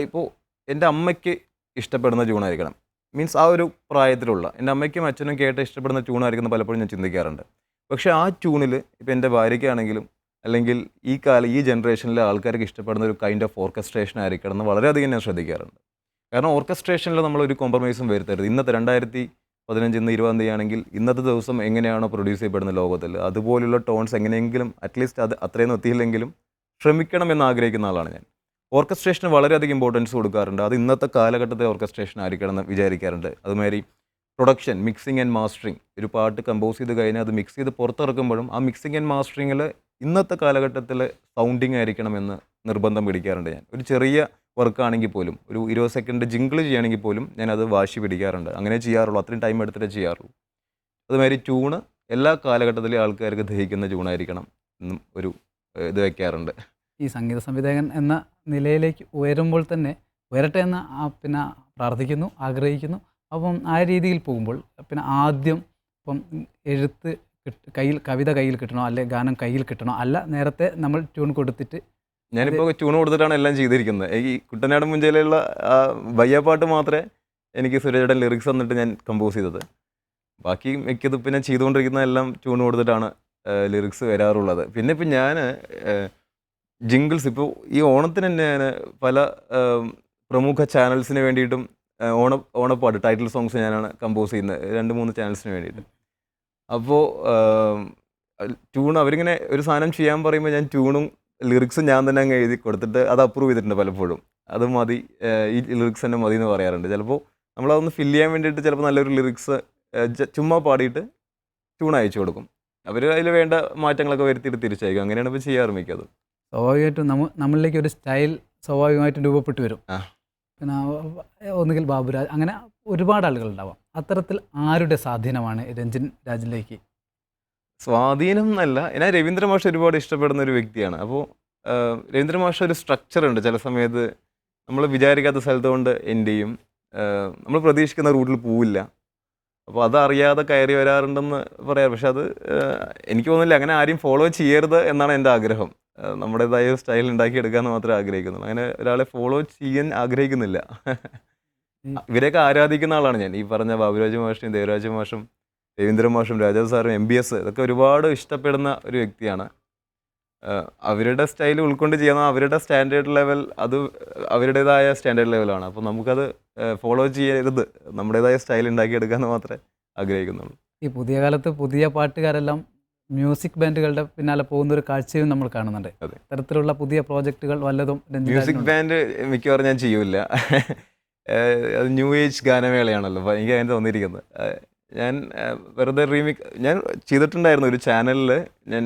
ഇപ്പോൾ എൻ്റെ അമ്മയ്ക്ക് ഇഷ്ടപ്പെടുന്ന ട്യൂണായിരിക്കണം. മീൻസ് ആ ഒരു പ്രായത്തിലുള്ള എൻ്റെ അമ്മയ്ക്കും അച്ഛനും കേട്ട് ഇഷ്ടപ്പെടുന്ന ട്യൂണായിരിക്കും പലപ്പോഴും ഞാൻ ചിന്തിക്കാറുണ്ട്. പക്ഷേ ആ ട്യൂണിൽ ഇപ്പോൾ എൻ്റെ ഭാര്യയ്ക്കാണെങ്കിലും അല്ലെങ്കിൽ ഈ ജനറേഷനിലെ ആൾക്കാർക്ക് ഇഷ്ടപ്പെടുന്ന ഒരു കൈൻഡ് ഓഫ് ഓർക്കസ്ട്രേഷൻ ആയിരിക്കണം എന്ന് വളരെയധികം ഞാൻ ശ്രദ്ധിക്കാറുണ്ട്. കാരണം ഓർക്കസ്ട്രേഷനിൽ നമ്മളൊരു കോംപ്രമൈസും വരുത്തരുത്. ഇന്നത്തെ 2015 ഇന്ന് 20 ആണെങ്കിൽ ഇന്നത്തെ ദിവസം എങ്ങനെയാണോ പ്രൊഡ്യൂസ് ചെയ്യപ്പെടുന്ന ലോകത്തിൽ അതുപോലുള്ള ടോൺസ് എങ്ങനെയെങ്കിലും അറ്റ്ലീസ്റ്റ് അത് അത്രയൊന്നും എത്തിയില്ലെങ്കിലും ശ്രമിക്കണം എന്ന് ആഗ്രഹിക്കുന്ന ആളാണ് ഞാൻ. ഓർക്കസ്ട്രേഷന് വളരെയധികം ഇമ്പോർട്ടൻസ് കൊടുക്കാറുണ്ട്. അത് ഇന്നത്തെ കാലഘട്ടത്തെ ഓർക്കസ്ട്രേഷൻ ആയിരിക്കണം എന്ന് വിചാരിക്കാറുണ്ട്. അതുമാതിരി പ്രൊഡക്ഷൻ, മിക്സിംഗ് ആൻഡ് മാസ്റ്ററിങ്, ഒരു പാട്ട് കമ്പോസ് ചെയ്ത് കഴിഞ്ഞാൽ അത് മിക്സ് ചെയ്ത് പുറത്തിറക്കുമ്പോഴും ആ മിക്സിംഗ് ആൻഡ് മാസ്റ്ററിങ്ങിൽ ഇന്നത്തെ കാലഘട്ടത്തിൽ സൗണ്ടിങ് ആയിരിക്കണമെന്ന് നിർബന്ധം പിടിക്കാറുണ്ട് ഞാൻ. ഒരു ചെറിയ വർക്കാണെങ്കിൽ പോലും, ഒരു 20 സെക്കൻഡ് ജിങ്കിൾ ചെയ്യുകയാണെങ്കിൽ പോലും ഞാനത് വാശി പിടിക്കാറുണ്ട്. അങ്ങനെ ചെയ്യാറുള്ളൂ, അത്രയും ടൈം എടുത്തിട്ടേ ചെയ്യാറുള്ളൂ. അതുമാതിരി ട്യൂണ് എല്ലാ കാലഘട്ടത്തിലെ ആൾക്കാർക്ക് ദഹിക്കുന്ന ട്യൂണായിരിക്കണം എന്നും ഒരു ഇത് വയ്ക്കാറുണ്ട്. ഈ സംഗീത സംവിധായകൻ എന്ന നിലയിലേക്ക് ഉയരുമ്പോൾ തന്നെ ഉയരട്ടെ എന്ന് പിന്നെ പ്രാർത്ഥിക്കുന്നു, ആഗ്രഹിക്കുന്നു. അപ്പം ആ രീതിയിൽ പോകുമ്പോൾ പിന്നെ ആദ്യം ഇപ്പം എഴുത്ത് കവിത കയ്യിൽ കിട്ടണോ, അല്ലെ ഗാനം കയ്യിൽ കിട്ടണോ, അല്ല നേരത്തെ നമ്മൾ ട്യൂൺ കൊടുത്തിട്ട്? ഞാനിപ്പോൾ ട്യൂൺ കൊടുത്തിട്ടാണ് എല്ലാം ചെയ്തിരിക്കുന്നത്. ഈ കുട്ടനാട് മുഞ്ചയിലുള്ള വയ്യാപ്പാട്ട് മാത്രമേ എനിക്ക് സുരേഷയുടെ ലിറിക്സ് വന്നിട്ട് ഞാൻ കമ്പോസ് ചെയ്തത്. ബാക്കി മിക്കത് പിന്നെ ചെയ്തുകൊണ്ടിരിക്കുന്നതെല്ലാം ട്യൂൺ കൊടുത്തിട്ടാണ് ലിറിക്സ് വരാറുള്ളത്. പിന്നെ ഇപ്പം ഞാൻ ജിങ്കിൾസ് ഇപ്പോൾ ഈ ഓണത്തിന് തന്നെ ഞാൻ പല പ്രമുഖ ചാനൽസിന് വേണ്ടിയിട്ടും ഓണപ്പാട്ട് ടൈറ്റിൽ സോങ്സ് ഞാനാണ് കമ്പോസ് ചെയ്യുന്നത്, 2-3 ചാനൽസിന് വേണ്ടിയിട്ട്. അപ്പോൾ ട്യൂൺ അവരിങ്ങനെ ഒരു സാധനം ചെയ്യാൻ പറയുമ്പോൾ ഞാൻ ട്യൂണും ലിറിക്സും ഞാൻ തന്നെ അങ്ങ് എഴുതി കൊടുത്തിട്ട് അത് അപ്രൂവ് ചെയ്തിട്ടുണ്ട് പലപ്പോഴും. അത് മതി, ഈ ലിറിക്സ് തന്നെ മതി എന്ന് പറയാറുണ്ട്. ചിലപ്പോൾ നമ്മളതൊന്ന് ഫില്ല് ചെയ്യാൻ വേണ്ടിയിട്ട് ചിലപ്പോൾ നല്ലൊരു ലിറിക്സ് ചുമ്മാ പാടിയിട്ട് ട്യൂൺ അയച്ചു കൊടുക്കും. അവർ അതിൽ വേണ്ട മാറ്റങ്ങളൊക്കെ വരുത്തിയിട്ട് തിരിച്ചയക്കും. അങ്ങനെയാണ് ഇപ്പോൾ ചെയ്യാറ് മിക്കത്. സ്വാഭാവികമായിട്ടും നമ്മളിലേക്ക് ഒരു സ്റ്റൈൽ സ്വാഭാവികമായിട്ടും രൂപപ്പെട്ടു വരും. പിന്നെ ഒന്നുകിൽ ബാബുരാജ്, അങ്ങനെ ഒരുപാട് ആളുകളുണ്ടാവാം. അത്തരത്തിൽ ആരുടെ സ്വാധീനമാണ് രഞ്ജിൻ രാജിലേക്ക്? സ്വാധീനം എന്നല്ല, ഞാൻ രവീന്ദ്ര മാഷ് ഒരുപാട് ഇഷ്ടപ്പെടുന്ന ഒരു വ്യക്തിയാണ്. അപ്പോൾ രവീന്ദ്ര മാഷ് ഒരു സ്ട്രക്ചറുണ്ട്. ചില സമയത്ത് നമ്മൾ വിചാരിക്കാത്ത സ്ഥലത്ത് കൊണ്ട് എൻഡ് ചെയ്യും, നമ്മൾ പ്രതീക്ഷിക്കുന്ന റൂട്ടിൽ പോവില്ല. അപ്പോൾ അതറിയാതെ കയറി വരാറുണ്ടെന്ന് പറയാം. പക്ഷെ അത് എനിക്ക് തോന്നുന്നില്ല അങ്ങനെ ആരും ഫോളോ ചെയ്യരുത് എന്നാണ് എൻ്റെ ആഗ്രഹം. നമ്മുടേതായ ഒരു സ്റ്റൈൽ ഉണ്ടാക്കിയെടുക്കാമെന്ന് മാത്രമേ ആഗ്രഹിക്കുന്നുള്ളൂ. അങ്ങനെ ഒരാളെ ഫോളോ ചെയ്യാൻ ആഗ്രഹിക്കുന്നില്ല. ഇവരെയൊക്കെ ആരാധിക്കുന്ന ആളാണ് ഞാൻ. ഈ പറഞ്ഞ ബാബുരാജ് മാഷും ദേവരാജ് മാഷും രവീന്ദ്ര മാഷും രാജാവ് സാറും MBS ഇതൊക്കെ ഒരുപാട് ഇഷ്ടപ്പെടുന്ന ഒരു വ്യക്തിയാണ്. അവരുടെ സ്റ്റൈൽ ഉൾക്കൊണ്ട് ചെയ്യുന്ന അവരുടെ സ്റ്റാൻഡേർഡ് ലെവൽ, അത് അവരുടേതായ സ്റ്റാൻഡേർഡ് ലെവലാണ്. അപ്പോൾ നമുക്കത് ഫോളോ ചെയ്യരുത്, നമ്മുടേതായ സ്റ്റൈൽ ഉണ്ടാക്കിയെടുക്കാമെന്ന് മാത്രമേ ആഗ്രഹിക്കുന്നുള്ളൂ. ഈ പുതിയ കാലത്ത് പുതിയ പാട്ടുകാരെല്ലാം മ്യൂസിക് ബാൻഡുകളുടെ പിന്നാലെ പോകുന്ന ഒരു കാഴ്ചയും നമ്മൾ കാണുന്നുണ്ട്. തരത്തിലുള്ള പുതിയ പ്രോജക്റ്റുകൾ വല്ലതും? മ്യൂസിക് ബാൻഡ് മിക്കവാറും ഞാൻ ചെയ്യൂല. അത് ന്യൂ ഏജ് ഗാനമേളയാണല്ലോ, അപ്പോൾ എനിക്ക് അതിന് തോന്നിയിരിക്കുന്നത്. ഞാൻ വെറുതെ ഞാൻ ചെയ്തിട്ടുണ്ടായിരുന്നു. ഒരു ചാനലിൽ ഞാൻ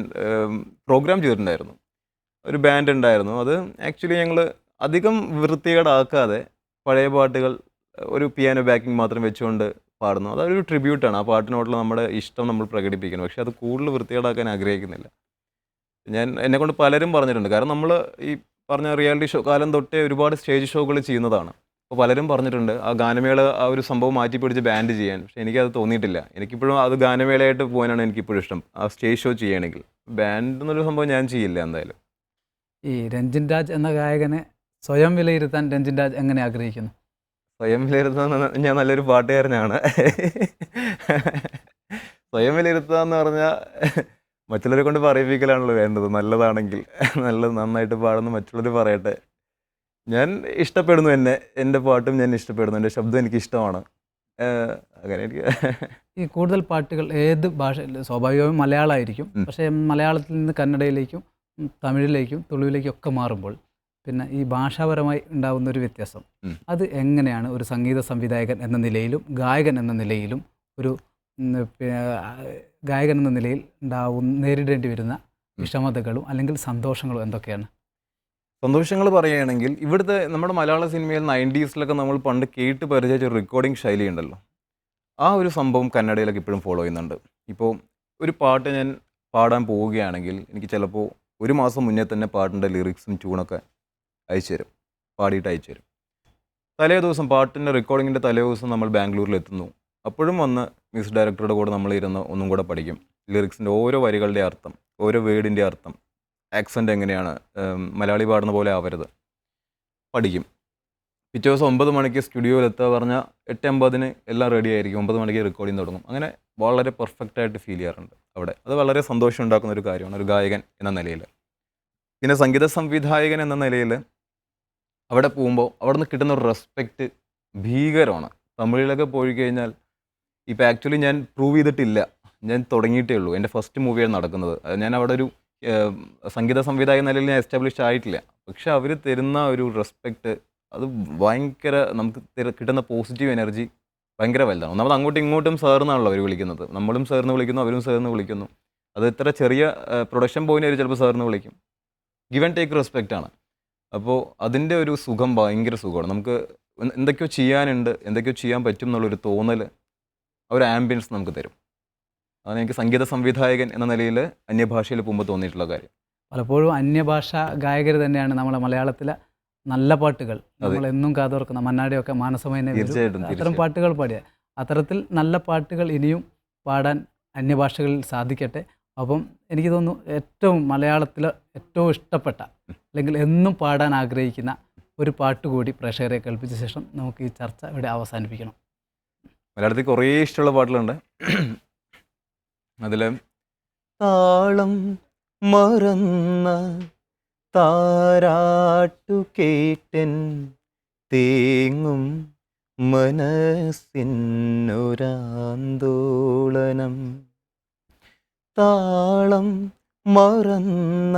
പ്രോഗ്രാം ചെയ്തിട്ടുണ്ടായിരുന്നു. ഒരു ബാൻഡ് ഉണ്ടായിരുന്നു. അത് ആക്ച്വലി ഞങ്ങൾ അധികം വൃത്തികേടാക്കാതെ പഴയ പാട്ടുകൾ ഒരു പിയാനോ ബാക്കിംഗ് മാത്രം വെച്ചുകൊണ്ട് പാടുന്നു. അതൊരു ട്രിബ്യൂട്ടാണ്. ആ പാട്ടിനോടുള്ള നമ്മുടെ ഇഷ്ടം നമ്മൾ പ്രകടിപ്പിക്കണം. പക്ഷെ അത് കൂടുതൽ വൃത്തികേടാക്കാൻ ആഗ്രഹിക്കുന്നില്ല. എന്നെക്കൊണ്ട് പലരും പറഞ്ഞിട്ടുണ്ട്. കാരണം നമ്മൾ ഈ പറഞ്ഞ റിയാലിറ്റി ഷോ കാലം തൊട്ടേ ഒരുപാട് സ്റ്റേജ് ഷോകൾ ചെയ്യുന്നതാണ്. അപ്പോൾ പലരും പറഞ്ഞിട്ടുണ്ട് ആ ഗാനമേള ആ ഒരു സംഭവം മാറ്റിപ്പിടിച്ച് ബാൻഡ് ചെയ്യാൻ. പക്ഷേ എനിക്കത് തോന്നിയിട്ടില്ല. എനിക്കിപ്പോഴും അത് ഗാനമേളയായിട്ട് പോകാനാണ് എനിക്കിപ്പോഴും ഇഷ്ടം, ആ സ്റ്റേജ് ഷോ ചെയ്യുകയാണെങ്കിൽ. ബാൻഡ് എന്നൊരു സംഭവം ഞാൻ ചെയ്യില്ല എന്തായാലും. ഈ രഞ്ജിൻ രാജ് എന്ന ഗായകനെ സ്വയം വിലയിരുത്താൻ രഞ്ജിൻ രാജ് എങ്ങനെ ആഗ്രഹിക്കുന്നു? സ്വയം വിലയിരുത്താൻ ഞാൻ നല്ലൊരു പാട്ടുകാരനാണ്. സ്വയം വിലയിരുത്തുക എന്ന് പറഞ്ഞാൽ മറ്റുള്ളവരെ കൊണ്ട് പറയിപ്പിക്കലാണല്ലോ വേണ്ടത്. നല്ലതാണെങ്കിൽ നന്നായിട്ട് പാടുന്ന മറ്റുള്ളവർ പറയട്ടെ. ഞാൻ ഇഷ്ടപ്പെടുന്നു എൻ്റെ പാട്ടും ഞാൻ ഇഷ്ടപ്പെടുന്നു, എൻ്റെ ശബ്ദം എനിക്ക് ഇഷ്ടമാണ്. അങ്ങനെ എനിക്ക് ഈ കൂടുതൽ പാട്ടുകൾ ഏത് ഭാഷയിൽ? സ്വാഭാവികമായും മലയാളമായിരിക്കും. പക്ഷേ മലയാളത്തിൽ നിന്ന് കന്നഡയിലേക്കും തമിഴിലേക്കും തുളുവിലേക്കും ഒക്കെ മാറുമ്പോൾ പിന്നെ ഈ ഭാഷാപരമായി ഉണ്ടാകുന്ന ഒരു വ്യത്യാസം, അത് എങ്ങനെയാണ് ഒരു സംഗീത സംവിധായകൻ എന്ന നിലയിലും ഗായകൻ എന്ന നിലയിലും ഗായകൻ എന്ന നിലയിൽ നേരിടേണ്ടി വരുന്ന വിഷമതകളും അല്ലെങ്കിൽ സന്തോഷങ്ങളും എന്തൊക്കെയാണ്? സന്തോഷങ്ങൾ പറയുകയാണെങ്കിൽ ഇവിടുത്തെ നമ്മുടെ മലയാള സിനിമയിൽ 90s നമ്മൾ പണ്ട് കേട്ട് പരിചയിച്ച ഒരു റെക്കോർഡിംഗ് ശൈലി ഉണ്ടല്ലോ, ആ ഒരു സംഭവം കന്നഡയിലൊക്കെ ഇപ്പോഴും ഫോളോ ചെയ്യുന്നുണ്ട്. ഇപ്പോൾ ഒരു പാട്ട് ഞാൻ പാടാൻ പോവുകയാണെങ്കിൽ എനിക്ക് ചിലപ്പോൾ ഒരു മാസം മുന്നേ തന്നെ പാട്ടിൻ്റെ ലിറിക്സും ട്യൂണൊക്കെ അയച്ചു തരും, പാടിയിട്ട് അയച്ചു തരും. തലേ ദിവസം പാട്ടിൻ്റെ റെക്കോർഡിങ്ങിൻ്റെ തലേ ദിവസം നമ്മൾ ബാംഗ്ലൂരിൽ എത്തുന്നു. അപ്പോഴും വന്ന് മ്യൂസിക് ഡയറക്ടറുടെ കൂടെ നമ്മൾ ഇരുന്ന് ഒന്നും കൂടെ പഠിക്കും. ലിറിക്സിൻ്റെ ഓരോ വരികളുടെ അർത്ഥം, ഓരോ വേർഡിൻ്റെ അർത്ഥം, ആക്സെൻ്റ് എങ്ങനെയാണ്, മലയാളി പാടുന്ന പോലെ ആവരുത്, പഠിക്കും. പിറ്റേ ദിവസം 9 മണിക്ക് സ്റ്റുഡിയോയിൽ എത്തുക പറഞ്ഞാൽ 8:50 എല്ലാം റെഡി ആയിരിക്കും. 9 മണിക്ക് റെക്കോർഡിങ് തുടങ്ങും. അങ്ങനെ വളരെ പെർഫെക്റ്റായിട്ട് ഫീൽ ചെയ്യാറുണ്ട് അവിടെ. അത് വളരെ സന്തോഷം ഉണ്ടാക്കുന്ന ഒരു കാര്യമാണ് ഒരു ഗായകൻ എന്ന നിലയിൽ. പിന്നെ സംഗീത സംവിധായകൻ എന്ന നിലയിൽ അവിടെ പോകുമ്പോൾ അവിടെ നിന്ന് കിട്ടുന്ന ഒരു റെസ്പെക്റ്റ് ഭീകരമാണ്. തമിഴിലൊക്കെ പോയി കഴിഞ്ഞാൽ ഇപ്പോൾ ആക്ച്വലി ഞാൻ പ്രൂവ് ചെയ്തിട്ടില്ല, ഞാൻ തുടങ്ങിയിട്ടേ ഉള്ളൂ. എൻ്റെ ഫസ്റ്റ് മൂവിയാണ് നടക്കുന്നത്. ഞാൻ അവിടെ ഒരു സംഗീത സംവിധായക നിലയിൽ ഞാൻ എസ്റ്റാബ്ലിഷ് ആയിട്ടില്ല. പക്ഷെ അവർ തരുന്ന ഒരു റെസ്പെക്റ്റ് അത് ഭയങ്കര, നമുക്ക് കിട്ടുന്ന പോസിറ്റീവ് എനർജി ഭയങ്കര വലുതാണ്. നമ്മൾ അങ്ങോട്ടും ഇങ്ങോട്ടും സാറിനാണല്ലോ അവർ വിളിക്കുന്നത്. നമ്മളും സാറിന് വിളിക്കുന്നു, അവരും സാറിന് വിളിക്കുന്നു. അത് ഇത്ര ചെറിയ പ്രൊഡക്ഷൻ പോയിന്റ് അവർ ചിലപ്പോൾ സാറിന് വിളിക്കും. ഗിവ് ആൻഡ് ടേക്ക് റെസ്പെക്റ്റ് ആണ്. അപ്പോൾ അതിൻ്റെ ഒരു സുഖം ഭയങ്കര സുഖമാണ്. നമുക്ക് എന്തൊക്കെയോ ചെയ്യാനുണ്ട്, എന്തൊക്കെയോ ചെയ്യാൻ പറ്റും എന്നുള്ളൊരു തോന്നൽ, ഒരു ആംബിയൻസ് നമുക്ക് തരും. അതാണ് എനിക്ക് സംഗീത സംവിധായകൻ എന്ന നിലയിൽ അന്യഭാഷയിൽ പോകുമ്പോൾ തോന്നിയിട്ടുള്ള കാര്യം. പലപ്പോഴും അന്യഭാഷ ഗായകർ തന്നെയാണ് നമ്മളെ മലയാളത്തിലെ നല്ല പാട്ടുകൾ, നമ്മൾ എന്നും കാതോർക്കുന്ന മന്നാടിയൊക്കെ മാനസമയനെ അത്തരം പാട്ടുകൾ പാടിയ, അത്തരത്തിൽ നല്ല പാട്ടുകൾ ഇനിയും പാടാൻ അന്യഭാഷകളിൽ സാധിക്കട്ടെ. അപ്പം എനിക്ക് തോന്നുന്നു ഏറ്റവും മലയാളത്തിൽ ഏറ്റവും ഇഷ്ടപ്പെട്ട അല്ലെങ്കിൽ എന്നും പാടാൻ ആഗ്രഹിക്കുന്ന ഒരു പാട്ട് കൂടി പ്രേക്ഷകരെ കേൾപ്പിച്ച ശേഷം നമുക്ക് ഈ ചർച്ച ഇവിടെ അവസാനിപ്പിക്കണം. മലയാളത്തിൽ കുറേ ഇഷ്ടമുള്ള പാട്ടുകളുണ്ട്. അതിൽ താളം മറന്ന താരാട്ടു കേട്ടൻ തേങ്ങും മനസ്സിനൊരാന്തോളനം, താളം മറന്ന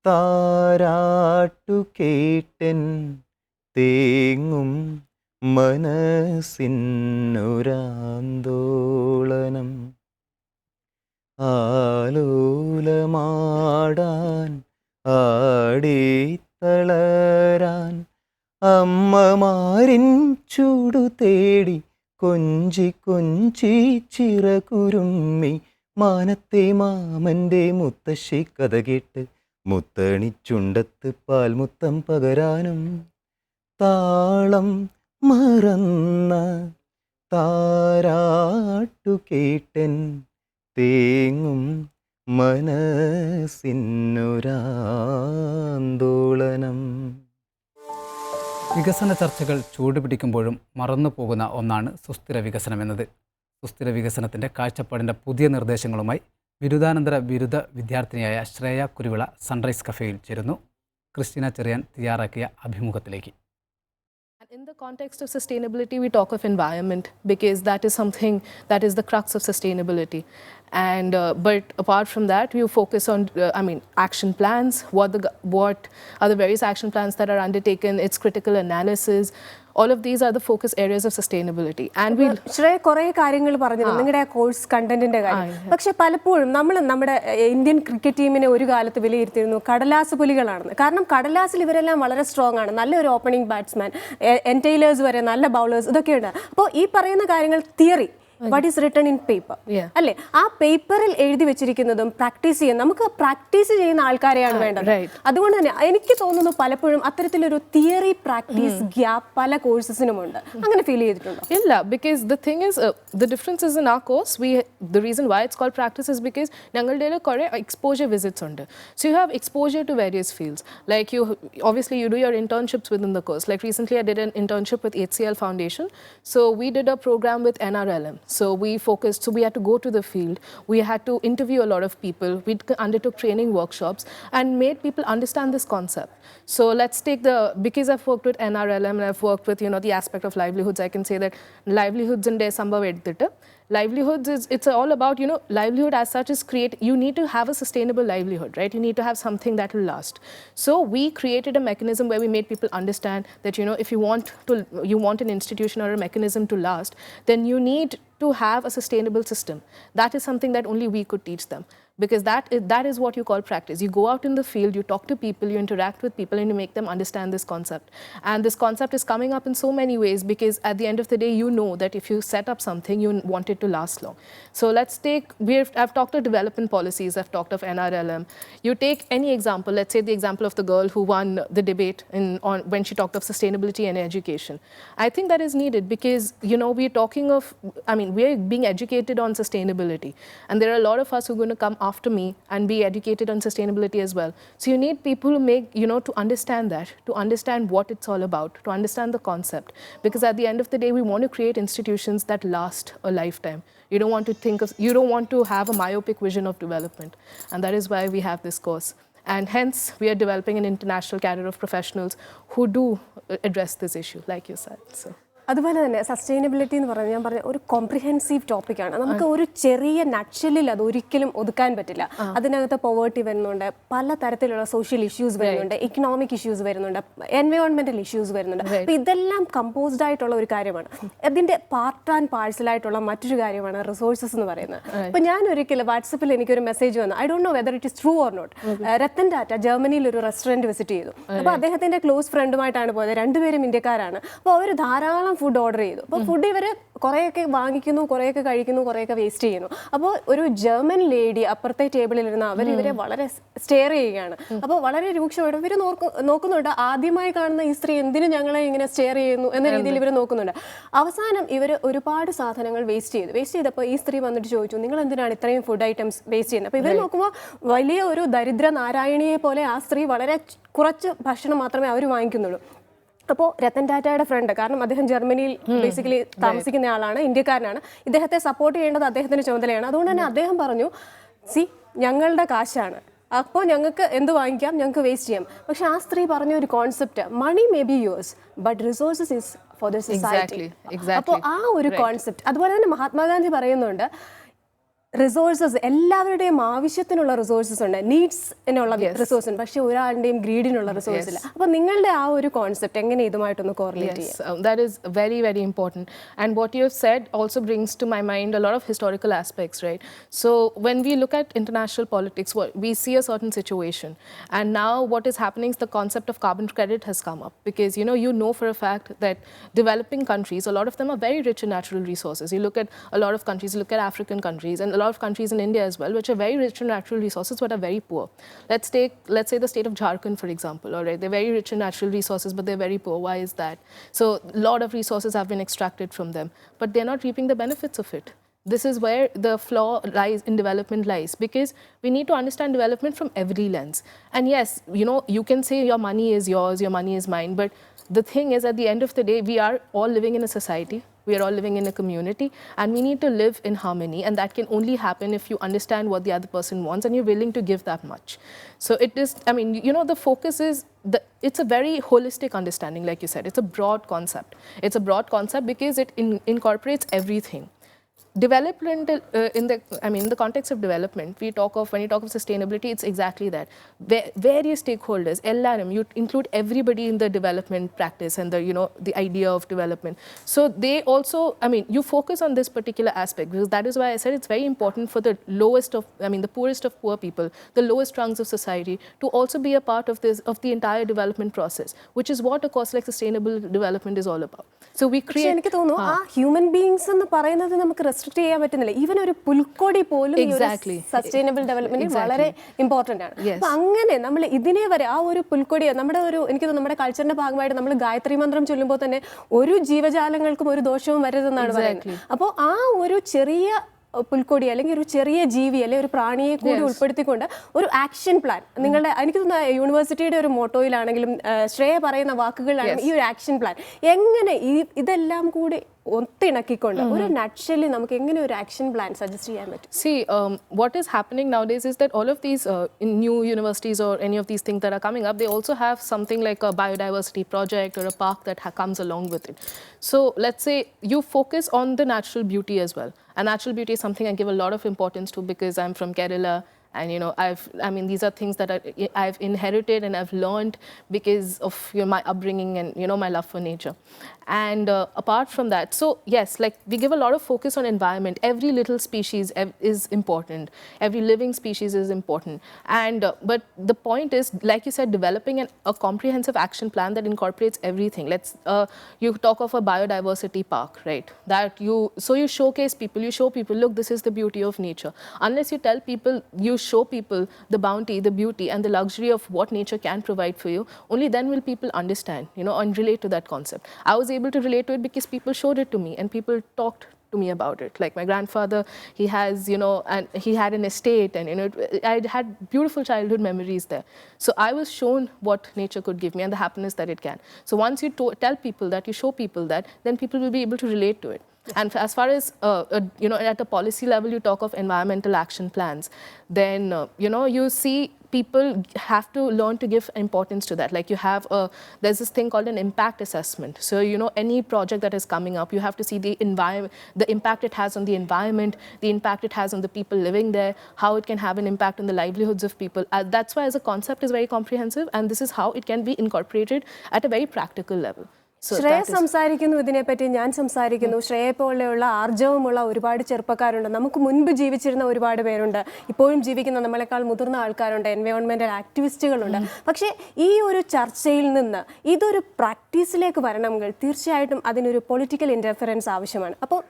താരാട്ടു കേട്ടൻ തേങ്ങും മനസ്സിനൊരാന്തോളനം, ആലോലമാടാൻ ആടിത്തളരാൻ അമ്മമാരിൻ ചൂടു തേടി കൊഞ്ചി കൊഞ്ചി ചിറകുരുമ്മി മാനത്തെ മാമൻ്റെ മുത്തശ്ശി കഥ കേട്ട് മുത്തണിച്ചുണ്ടത്ത് പാൽമുത്തം പകരാനും, താളം മറന്ന താരാട്ടു കേട്ടൻ തേങ്ങും മനസ്സിനൊരാന്തോളനം. വികസന ചർച്ചകൾ ചൂടുപിടിക്കുമ്പോഴും മറന്നു പോകുന്ന ഒന്നാണ് സുസ്ഥിര വികസനം എന്നത്. സുസ്ഥിര വികസനത്തിൻ്റെ കാഴ്ചപ്പാടിൻ്റെ പുതിയ നിർദ്ദേശങ്ങളുമായി ബിരുദാനന്തര ബിരുദ വിദ്യാർത്ഥിനിയായ ശ്രേയ കുരുവിള സൺറൈസ് കഫേയിൽ ചേരുന്നു. ക്രിസ്റ്റീന ചെറിയാൻ തയ്യാറാക്കിയ അഭിമുഖത്തിലേക്ക്. In the context of sustainability, we talk of environment because that is something that is the crux of sustainability. And but apart from that, we focus on, action plans. What are the various action plans that are undertaken? Its critical analysis. All of these are the focus areas of sustainability. And we Shreya കുറേ കാര്യങ്ങൾ പറഞ്ഞിരുന്നു നിങ്ങളുടെ course കണ്ടന്റിന്റെ കാര്യം. പക്ഷെ പലപ്പോഴും നമ്മുടെ Indian cricket ടീമിനെ ഒരു കാലത്ത് വിലയിരുത്തിയിരുന്നു കടലാസ് പുലികളാണെന്ന്. കാരണം കടലാസിൽ ഇവരെല്ലാം വളരെ സ്ട്രോങ് ആണ്, നല്ലൊരു ഓപ്പണിംഗ് ബാറ്റ്സ്മാൻ, എൻറ്റെയിലേഴ്സ് വരെ നല്ല ബൗളേഴ്സ്, ഇതൊക്കെയുണ്ട്. അപ്പോൾ ഈ പറയുന്ന കാര്യങ്ങൾ theory, what is written in paper അല്ലേ, ആ പേപ്പറിൽ എഴുതി വെച്ചിരിക്കുന്നതും പ്രാക്ടീസ് ചെയ്യാൻ നമുക്ക് പ്രാക്ടീസ് ചെയ്യുന്ന ആൾക്കാരെയാണ് വേണ്ടത്. അതുകൊണ്ട് തന്നെ എനിക്ക് തോന്നുന്നു പലപ്പോഴും അത്തരത്തിലൊരു തിയറി പ്രാക്ടീസ് ഗ്യാപ്പ് പല കോഴ്സസിനുമുണ്ട്. അങ്ങനെ ഫീൽ ചെയ്തിട്ടുണ്ടോ? ഇല്ല, because the thing is the difference is in our course, the reason why it's called practice is because ഞങ്ങളുടെ കുറേ exposure visits ഉണ്ട്. So you have exposure to various fields, like you obviously you do your internships within the course. Like recently I did an internship with HCL Foundation, so we did a program with NRLM. So we had to go to the field, we had to interview a lot of people, we undertook training workshops and made people understand this concept. So let's take because I've worked with NRLM and I've worked with the aspect of livelihoods, I can say that livelihoods in there sambhav edutittu. Livelihoods it's all about livelihood as such is you need to have a sustainable livelihood, right? You need to have something that will last. So we created a mechanism where we made people understand that if you want an institution or a mechanism to last, then you need to have a sustainable system. That is something that only we could teach them. because that is what you call practice. You go out in the field, you talk to people, you interact with people, and you make them understand this concept. And this concept is coming up in so many ways, because at the end of the day, you know that if you set up something, you want it to last long. So let's take, I've talked of development policies, I've talked of NRLM. You take any example, let's say the example of the girl who won the debate when she talked of sustainability and education. I think that is needed because, we're talking of, we're being educated on sustainability. And there are a lot of us who are going to come after me and be educated on sustainability as well. So you need people who make, to understand that, to understand what it's all about, to understand the concept. Because at the end of the day, we want to create institutions that last a lifetime. You don't want to have a myopic vision of development. And that is why we have this course. And hence, we are developing an international cadre of professionals who do address this issue, like you said. So. അതുപോലെ തന്നെ sustainability എന്ന് പറഞ്ഞാൽ ഞാൻ പറഞ്ഞ ഒരു comprehensive ടോപ്പിക്കാണ്. നമുക്ക് ഒരു ചെറിയ നട്ട്ഷെല്ലിൽ അത് ഒരിക്കലും ഒതുക്കാൻ പറ്റില്ല. അതിനകത്ത് പോവേർട്ടി വരുന്നുണ്ട്, പല തരത്തിലുള്ള സോഷ്യൽ ഇഷ്യൂസ് വരുന്നുണ്ട്, ഇക്കണോമിക് ഇഷ്യൂസ് വരുന്നുണ്ട്, എൻവയോൺമെന്റൽ ഇഷ്യൂസ് വരുന്നുണ്ട്. അപ്പോൾ ഇതെല്ലാം കമ്പോസ്ഡ് ആയിട്ടുള്ള ഒരു കാര്യമാണ്. അതിന്റെ പാർട്ട് ആൻഡ് പാഴ്സൽ ആയിട്ടുള്ള മറ്റൊരു കാര്യമാണ് റിസോഴ്സസ് എന്ന് പറയുന്നത്. അപ്പോൾ ഞാൻ ഒരിക്കലും വാട്സപ്പിൽ എനിക്കൊരു മെസ്സേജ് വന്നു, I don't know whether it is true or not. Ratan Tata ജർമ്മനിയിൽ ഒരു റെസ്റ്റോറൻറ്റ് വിസിറ്റ് ചെയ്തു. അപ്പോൾ അദ്ദേഹത്തിന്റെ ക്ലോസ് ഫ്രണ്ടുമായിട്ടാണ് പോയത്. രണ്ടുപേരും ഇന്ത്യക്കാരാണ്. അപ്പോൾ അവർ ധാരാളം ഫുഡ് ഓർഡർ ചെയ്തു. അപ്പോൾ ഫുഡ് ഇവർ കുറേയൊക്കെ വാങ്ങിക്കുന്നു, കുറേയൊക്കെ കഴിക്കുന്നു, കുറേയൊക്കെ വേസ്റ്റ് ചെയ്യുന്നു. അപ്പോൾ ഒരു ജർമ്മൻ ലേഡി അപ്പുറത്തെ ടേബിളിലിരുന്ന് ഇവരെ വളരെ സ്റ്റെയർ ചെയ്യുകയാണ്. അപ്പോൾ വളരെ രൂക്ഷമായിട്ട് ഇവർ നോക്കുന്നുണ്ട്, ആദ്യമായി കാണുന്ന ഈ സ്ത്രീ എന്തിനു ഞങ്ങളെ ഇങ്ങനെ സ്റ്റെയർ ചെയ്യുന്നു എന്ന രീതിയിൽ ഇവർ നോക്കുന്നുണ്ട്. അവസാനം ഇവർ ഒരുപാട് സാധനങ്ങൾ വേസ്റ്റ് ചെയ്തപ്പോൾ ഈ സ്ത്രീ വന്നിട്ട് ചോദിച്ചു, നിങ്ങൾ എന്തിനാണ് ഇത്രയും ഫുഡ് ഐറ്റംസ് വേസ്റ്റ് ചെയ്യുന്നത്? അപ്പോൾ ഇവർ നോക്കുമ്പോൾ വലിയ ഒരു ദരിദ്ര നാരായണിയെ പോലെ ആ സ്ത്രീ വളരെ കുറച്ച് ഭക്ഷണം മാത്രമേ അവർ വാങ്ങിക്കുന്നുള്ളൂ. അപ്പോൾ രത്തൻ ടാറ്റയുടെ ഫ്രണ്ട്, കാരണം അദ്ദേഹം ജർമ്മനിയിൽ ബേസിക്കലി താമസിക്കുന്ന ആളാണ്, ഇന്ത്യക്കാരനാണ്, ഇദ്ദേഹത്തെ സപ്പോർട്ട് ചെയ്യേണ്ടത് അദ്ദേഹത്തിൻ്റെ ചുമതലയാണ്. അതുകൊണ്ട് തന്നെ അദ്ദേഹം പറഞ്ഞു, ഞങ്ങളുടെ കാശാണ്, അപ്പോൾ ഞങ്ങൾക്ക് എന്ത് വാങ്ങിക്കാം, ഞങ്ങൾക്ക് വേസ്റ്റ് ചെയ്യാം. പക്ഷെ ആ സ്ത്രീ പറഞ്ഞ ഒരു concept, money may be yours but resources is for the society. അപ്പോൾ ആ ഒരു കോൺസെപ്റ്റ്. അതുപോലെ തന്നെ മഹാത്മാഗാന്ധി പറയുന്നുണ്ട്, റിസോഴ്സസ് എല്ലാവരുടെയും ആവശ്യത്തിനുള്ള റിസോഴ്സസ് ഉണ്ട്, നീഡ്സിനുള്ള റിസോഴ്സ് ഉണ്ട്, പക്ഷെ ഒരാളുടെയും ഗ്രീഡിനുള്ള റിസോഴ്സ് ഇല്ല. അപ്പോൾ നിങ്ങളുടെ ആ ഒരു കോൺസെപ്റ്റ് എങ്ങനെ ഇതുമായിട്ടൊന്ന് കോറിലേറ്റ് ചെയ്യാം? That is very, very important. And what you have said also brings to my mind a lot of historical aspects, right? So when we look at international politics, we see a certain situation. And now what is happening is the concept of carbon credit has come up. Because, you know for a fact that developing countries, a lot of them are very rich in natural resources. You look at a lot of countries, you look at African countries, and a lot of countries in India as well, which are very rich in natural resources but are very poor. Let's say the state of Jharkhand, for example. All right, they're very rich in natural resources, but they're very poor. Why is that? So a lot of resources have been extracted from them, but they're not reaping the benefits of it. This is where the flaw lies in development lies, because we need to understand development from every lens. And yes, you can say your money is yours, your money is mine, but the thing is, at the end of the day, we are all living in a society. We are all living in a community, and we need to live in harmony, and that can only happen if you understand what the other person wants and you're willing to give that much. So it is, the focus is, it's a very holistic understanding, like you said. It's a broad concept. It's a broad concept because it incorporates everything. Development, in the context of development, when you talk of sustainability, it's exactly that. Various stakeholders, LRM, you include everybody in the development practice and the idea of development. So they also, you focus on this particular aspect, because that is why I said it's very important for the the poorest of poor people, the lowest rungs of society, to also be a part of the entire development process, which is what a course like sustainable development is all about. So we create. എനിക്ക് തോന്നുന്നു ആ human beings എന്ന് പറയുന്നത് നമുക്ക് restrict ചെയ്യാൻ പറ്റുന്നില്ല. Even ഒരു പുൽക്കൊടി പോലും സസ്റ്റൈനബിൾ ഡെവലപ്മെന്റിൽ വളരെ ഇമ്പോർട്ടന്റ് ആണ്. അപ്പൊ അങ്ങനെ നമ്മൾ ഇതിനെ വരെ ആ ഒരു പുൽക്കൊടി നമ്മുടെ കൾച്ചറിന്റെ ഭാഗമായിട്ട് നമ്മൾ ഗായത്രി മന്ത്രം ചൊല്ലുമ്പോൾ തന്നെ ഒരു ജീവജാലങ്ങൾക്കും ഒരു ദോഷവും വരരുതെന്നാണ് പറയുന്നത്. അപ്പോൾ ആ ഒരു ചെറിയ പുൽക്കൊടി അല്ലെങ്കിൽ ഒരു ചെറിയ ജീവി അല്ലെങ്കിൽ ഒരു പ്രാണിയെ കൂടി ഉൾപ്പെടുത്തിക്കൊണ്ട് ഒരു ആക്ഷൻ പ്ലാൻ നിങ്ങളുടെ, എനിക്ക് തോന്നുന്ന യൂണിവേഴ്സിറ്റിയുടെ ഒരു മോട്ടോയിലാണെങ്കിലും ശ്രേയ പറയുന്ന വാക്കുകളിലാണെങ്കിലും ഈ ഒരു ആക്ഷൻ പ്ലാൻ എങ്ങനെ ഇതെല്ലാം കൂടി ഒത്തിണക്കിക്കൊണ്ട് ഒരു നട്ട്ഷെല്ലിൽ നമുക്ക് എങ്ങനെ ഒരു ആക്ഷൻ പ്ലാൻ സജസ്റ്റ് ചെയ്യാൻ പറ്റും? See, what is happening nowadays is that all of these new universities or any of these things that are coming up, they also have something like a biodiversity project or a park that comes along with it. So let's say you focus on the natural beauty as well. And natural beauty is something I give a lot of importance to, because I'm from Kerala. And I mean, these are things that I've inherited and I've learned because of my upbringing and my love for nature. And apart from that, so yes, like we give a lot of focus on environment. Every little species is important. Every living species is important. And but the point is, like you said, developing a comprehensive action plan that incorporates everything. You talk of a biodiversity park, right? You showcase people. You show people, look, this is the beauty of nature. Unless you tell people, you show people the bounty, the beauty, and the luxury of what nature can provide for you, only then will people understand, and relate to that concept. I was able to relate to it because people showed it to me and people talked to me about it. Like my grandfather, he has, and he had an estate, and I had beautiful childhood memories there. So I was shown what nature could give me and the happiness that it can. So once you tell people that, you show people that, then people will be able to relate to it. And as far as, at a policy level, you talk of environmental action plans, then, you see people have to learn to give importance to that. Like there's this thing called an impact assessment. So, any project that is coming up, you have to see the impact it has on the environment, the impact it has on the people living there, how it can have an impact on the livelihoods of people. That's why as a concept is very comprehensive, and this is how it can be incorporated at a very practical level. Shreya സംസാരിക്കുന്നു ഇതിനെപ്പറ്റി, ഞാൻ സംസാരിക്കുന്നു. ശ്രേയയെ പോലെയുള്ള ആർജവമുള്ള ഒരുപാട് ചെറുപ്പക്കാരുണ്ട്, നമുക്ക് മുൻപ് ജീവിച്ചിരുന്ന ഒരുപാട് പേരുണ്ട്, ഇപ്പോഴും ജീവിക്കുന്ന നമ്മളെക്കാൾ മുതിർന്ന ആൾക്കാരുണ്ട്, എൻവയോൺമെന്റൽ ആക്ടിവിസ്റ്റുകളുണ്ട്. പക്ഷേ ഈ ഒരു ചർച്ചയിൽ നിന്ന് ഇതൊരു പ്രാക്ടീസിലേക്ക് വരണമെങ്കിൽ തീർച്ചയായിട്ടും അതിനൊരു പൊളിറ്റിക്കൽ ഇന്റർഫറൻസ് ആവശ്യമാണ്. അപ്പോൾ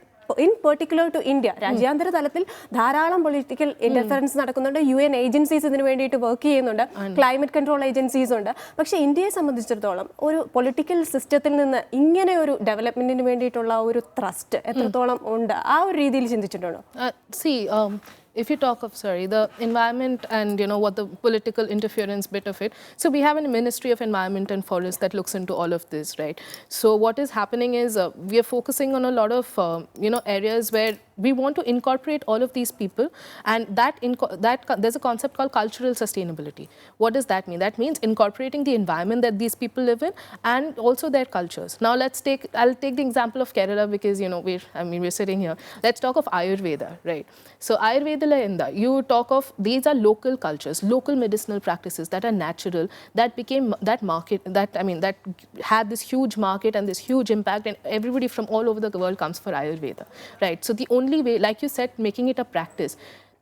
ഇൻ പെർട്ടിക്കുലർ ടു ഇന്ത്യ, രാജ്യാന്തര തലത്തിൽ ധാരാളം പൊളിറ്റിക്കൽ ഇന്റർഫറൻസ് നടക്കുന്നുണ്ട്. UN ഏജൻസീസ് ഇതിനു വേണ്ടിയിട്ട് വർക്ക് ചെയ്യുന്നുണ്ട്, ക്ലൈമറ്റ് കൺട്രോൾ ഏജൻസീസ് ഉണ്ട്. പക്ഷേ ഇന്ത്യയെ സംബന്ധിച്ചിടത്തോളം ഒരു പൊളിറ്റിക്കൽ സിസ്റ്റത്തിൽ നിന്ന് ഇങ്ങനെ ഒരു ഡെവലപ്മെന്റിന് വേണ്ടിയിട്ടുള്ള ഒരു ത്രസ്റ്റ് എത്രത്തോളം ഉണ്ട്, ആ ഒരു രീതിയിൽ ചിന്തിച്ചിട്ടുണ്ടോ? If you talk of, the environment and, what the political interference bit of it. So we have a Ministry of Environment and Forest that looks into all of this, right? So what is happening is we are focusing on a lot of, areas where we want to incorporate all of these people, and there's a concept called cultural sustainability. What does that mean? That means incorporating the environment that these people live in and also their cultures. Now I'll take the example of Kerala because, we're sitting here. Let's talk of Ayurveda, right? So Ayurveda, you talk of, these are local cultures, local medicinal practices that are natural, that became that market, that had this huge market and this huge impact, and everybody from all over the world comes for Ayurveda, right? So the only way, like you said, making it a practice.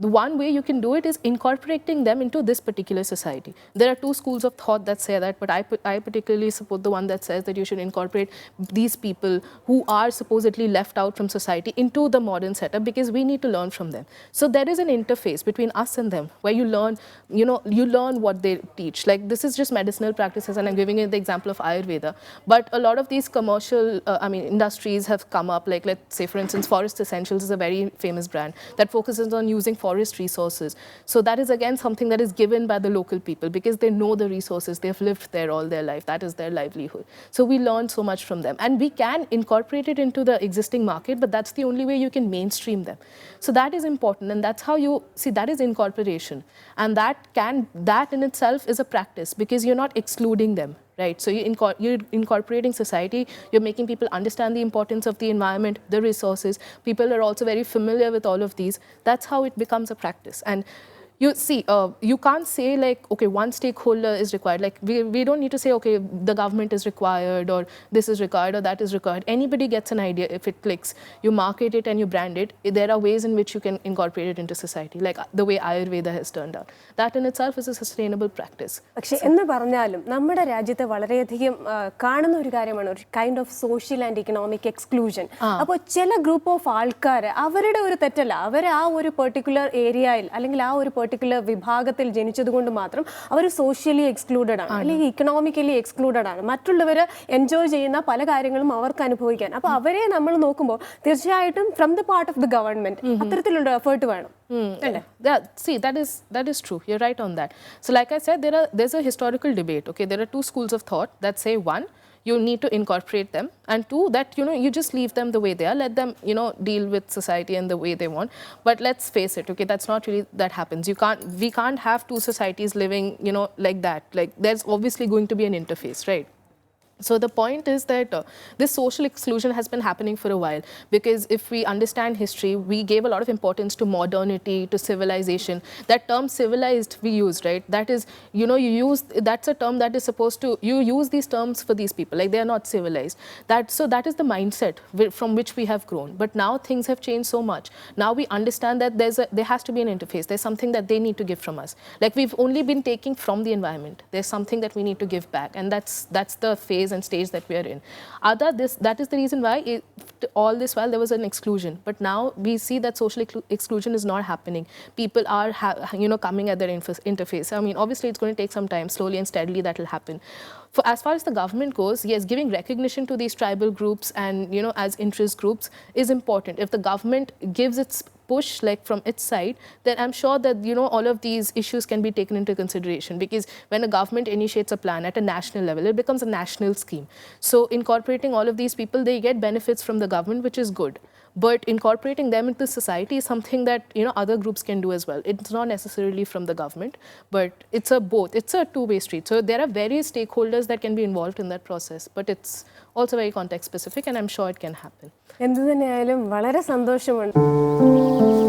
The one way you can do it is incorporating them into this particular society. There are two schools of thought that say that, but I particularly support the one that says that you should incorporate these people who are supposedly left out from society into the modern setup, because we need to learn from them. So there is an interface between us and them where you learn what they teach. Like this is just medicinal practices, and I'm giving you the example of Ayurveda. But a lot of these commercial, industries have come up. Like let's say, for instance, Forest Essentials is a very famous brand that focuses on using forest resources. So that is again something that is given by the local people because they know the resources, they've lived there all their life, that is their livelihood. So we learn so much from them, and we can incorporate it into the existing market, but that's the only way you can mainstream them. So that is important, and that's how you see, that is incorporation, and that in itself is a practice because you're not excluding them. Right, so you're incorporating society, you're making people understand the importance of the environment, the resources. People are also very familiar with all of these. That's how it becomes a practice. And you see, you can't say like, okay, one stakeholder is required. Like we don't need to say, okay, the government is required or this is required or that is required. Anybody gets an idea if it clicks. You market it and you brand it. There are ways in which you can incorporate it into society, like the way Ayurveda has turned out. That in itself is a sustainable practice. പക്ഷേ എന്ന് പറഞ്ഞാലും നമ്മുടെ രാജ്യത്തെ വളരെയധികം കാണുന്ന ഒരു കാര്യമാണ് ഒരു kind of social and economic exclusion. അപ്പോൾ ചില ഗ്രൂപ്പ് ഓഫ് ആൾക്കാർ, അവരുടെ ഒരു തെറ്റല്ല, അവർ ആ ഒരു പെർട്ടിക്കുലർ ഏരിയയിൽ അല്ലെങ്കിൽ ആ ഒരു പെർട്ടിക്കുലർ വിഭാഗത്തിൽ ജനിച്ചതുകൊണ്ട് മാത്രം അവർ സോഷ്യലി എക്സ്ക്ലൂഡഡ് ആണ് അല്ലെങ്കിൽ ഇക്കണോമിക്കലി എക്സ്ക്ലൂഡഡ് ആണ്. മറ്റുള്ളവർ എൻജോയ് ചെയ്യുന്ന പല കാര്യങ്ങളും അവർക്ക് അനുഭവിക്കാൻ. അപ്പോൾ അവരെ നമ്മൾ നോക്കുമ്പോൾ തീർച്ചയായിട്ടും from the part of the government അത്തരത്തിലുള്ള എഫേർട്ട് വേണം. Yeah, see, that is true. You're right on that. So like I said, there's a historical debate. Okay, there are two schools of thought that say, one, you need to incorporate them, and two, that you just leave them the way they are, let them deal with society in the way they want. But let's face it, okay, that's not really that happens. We can't have two societies living like that. Like there's obviously going to be an interface, right? So the point is that this social exclusion has been happening for a while, because if we understand history, we gave a lot of importance to modernity, to civilization. That term civilized we used, right? That is, you know, that's a term that is supposed to, you use these terms for these people, like they are not civilized. That is the mindset from which we have grown. But now things have changed so much. Now we understand that there has to be an interface. There's something that they need to give from us. Like we've only been taking from the environment. There's something that we need to give back, and that's the phase and stage that we are in. That is the reason why all this while there was an exclusion. But now we see that social exclusion is not happening. People are coming at their interface. I mean, obviously it's going to take some time. Slowly and steadily that will happen. As far as the government goes, yes, giving recognition to these tribal groups and, you know, as interest groups is important. If the government gives its push, like from its side, then I'm sure that, you know, all of these issues can be taken into consideration, because when a government initiates a plan at a national level, it becomes a national scheme. So incorporating all of these people, they get benefits from the government, which is good. But incorporating them into society is something that, you know, other groups can do as well. It's not necessarily from the government, but it's a two-way street. So there are various stakeholders that can be involved in that process, but it's also very context specific, and I'm sure it can happen. എന്ത് തന്നെയായാലും വളരെ സന്തോഷമുണ്ട്.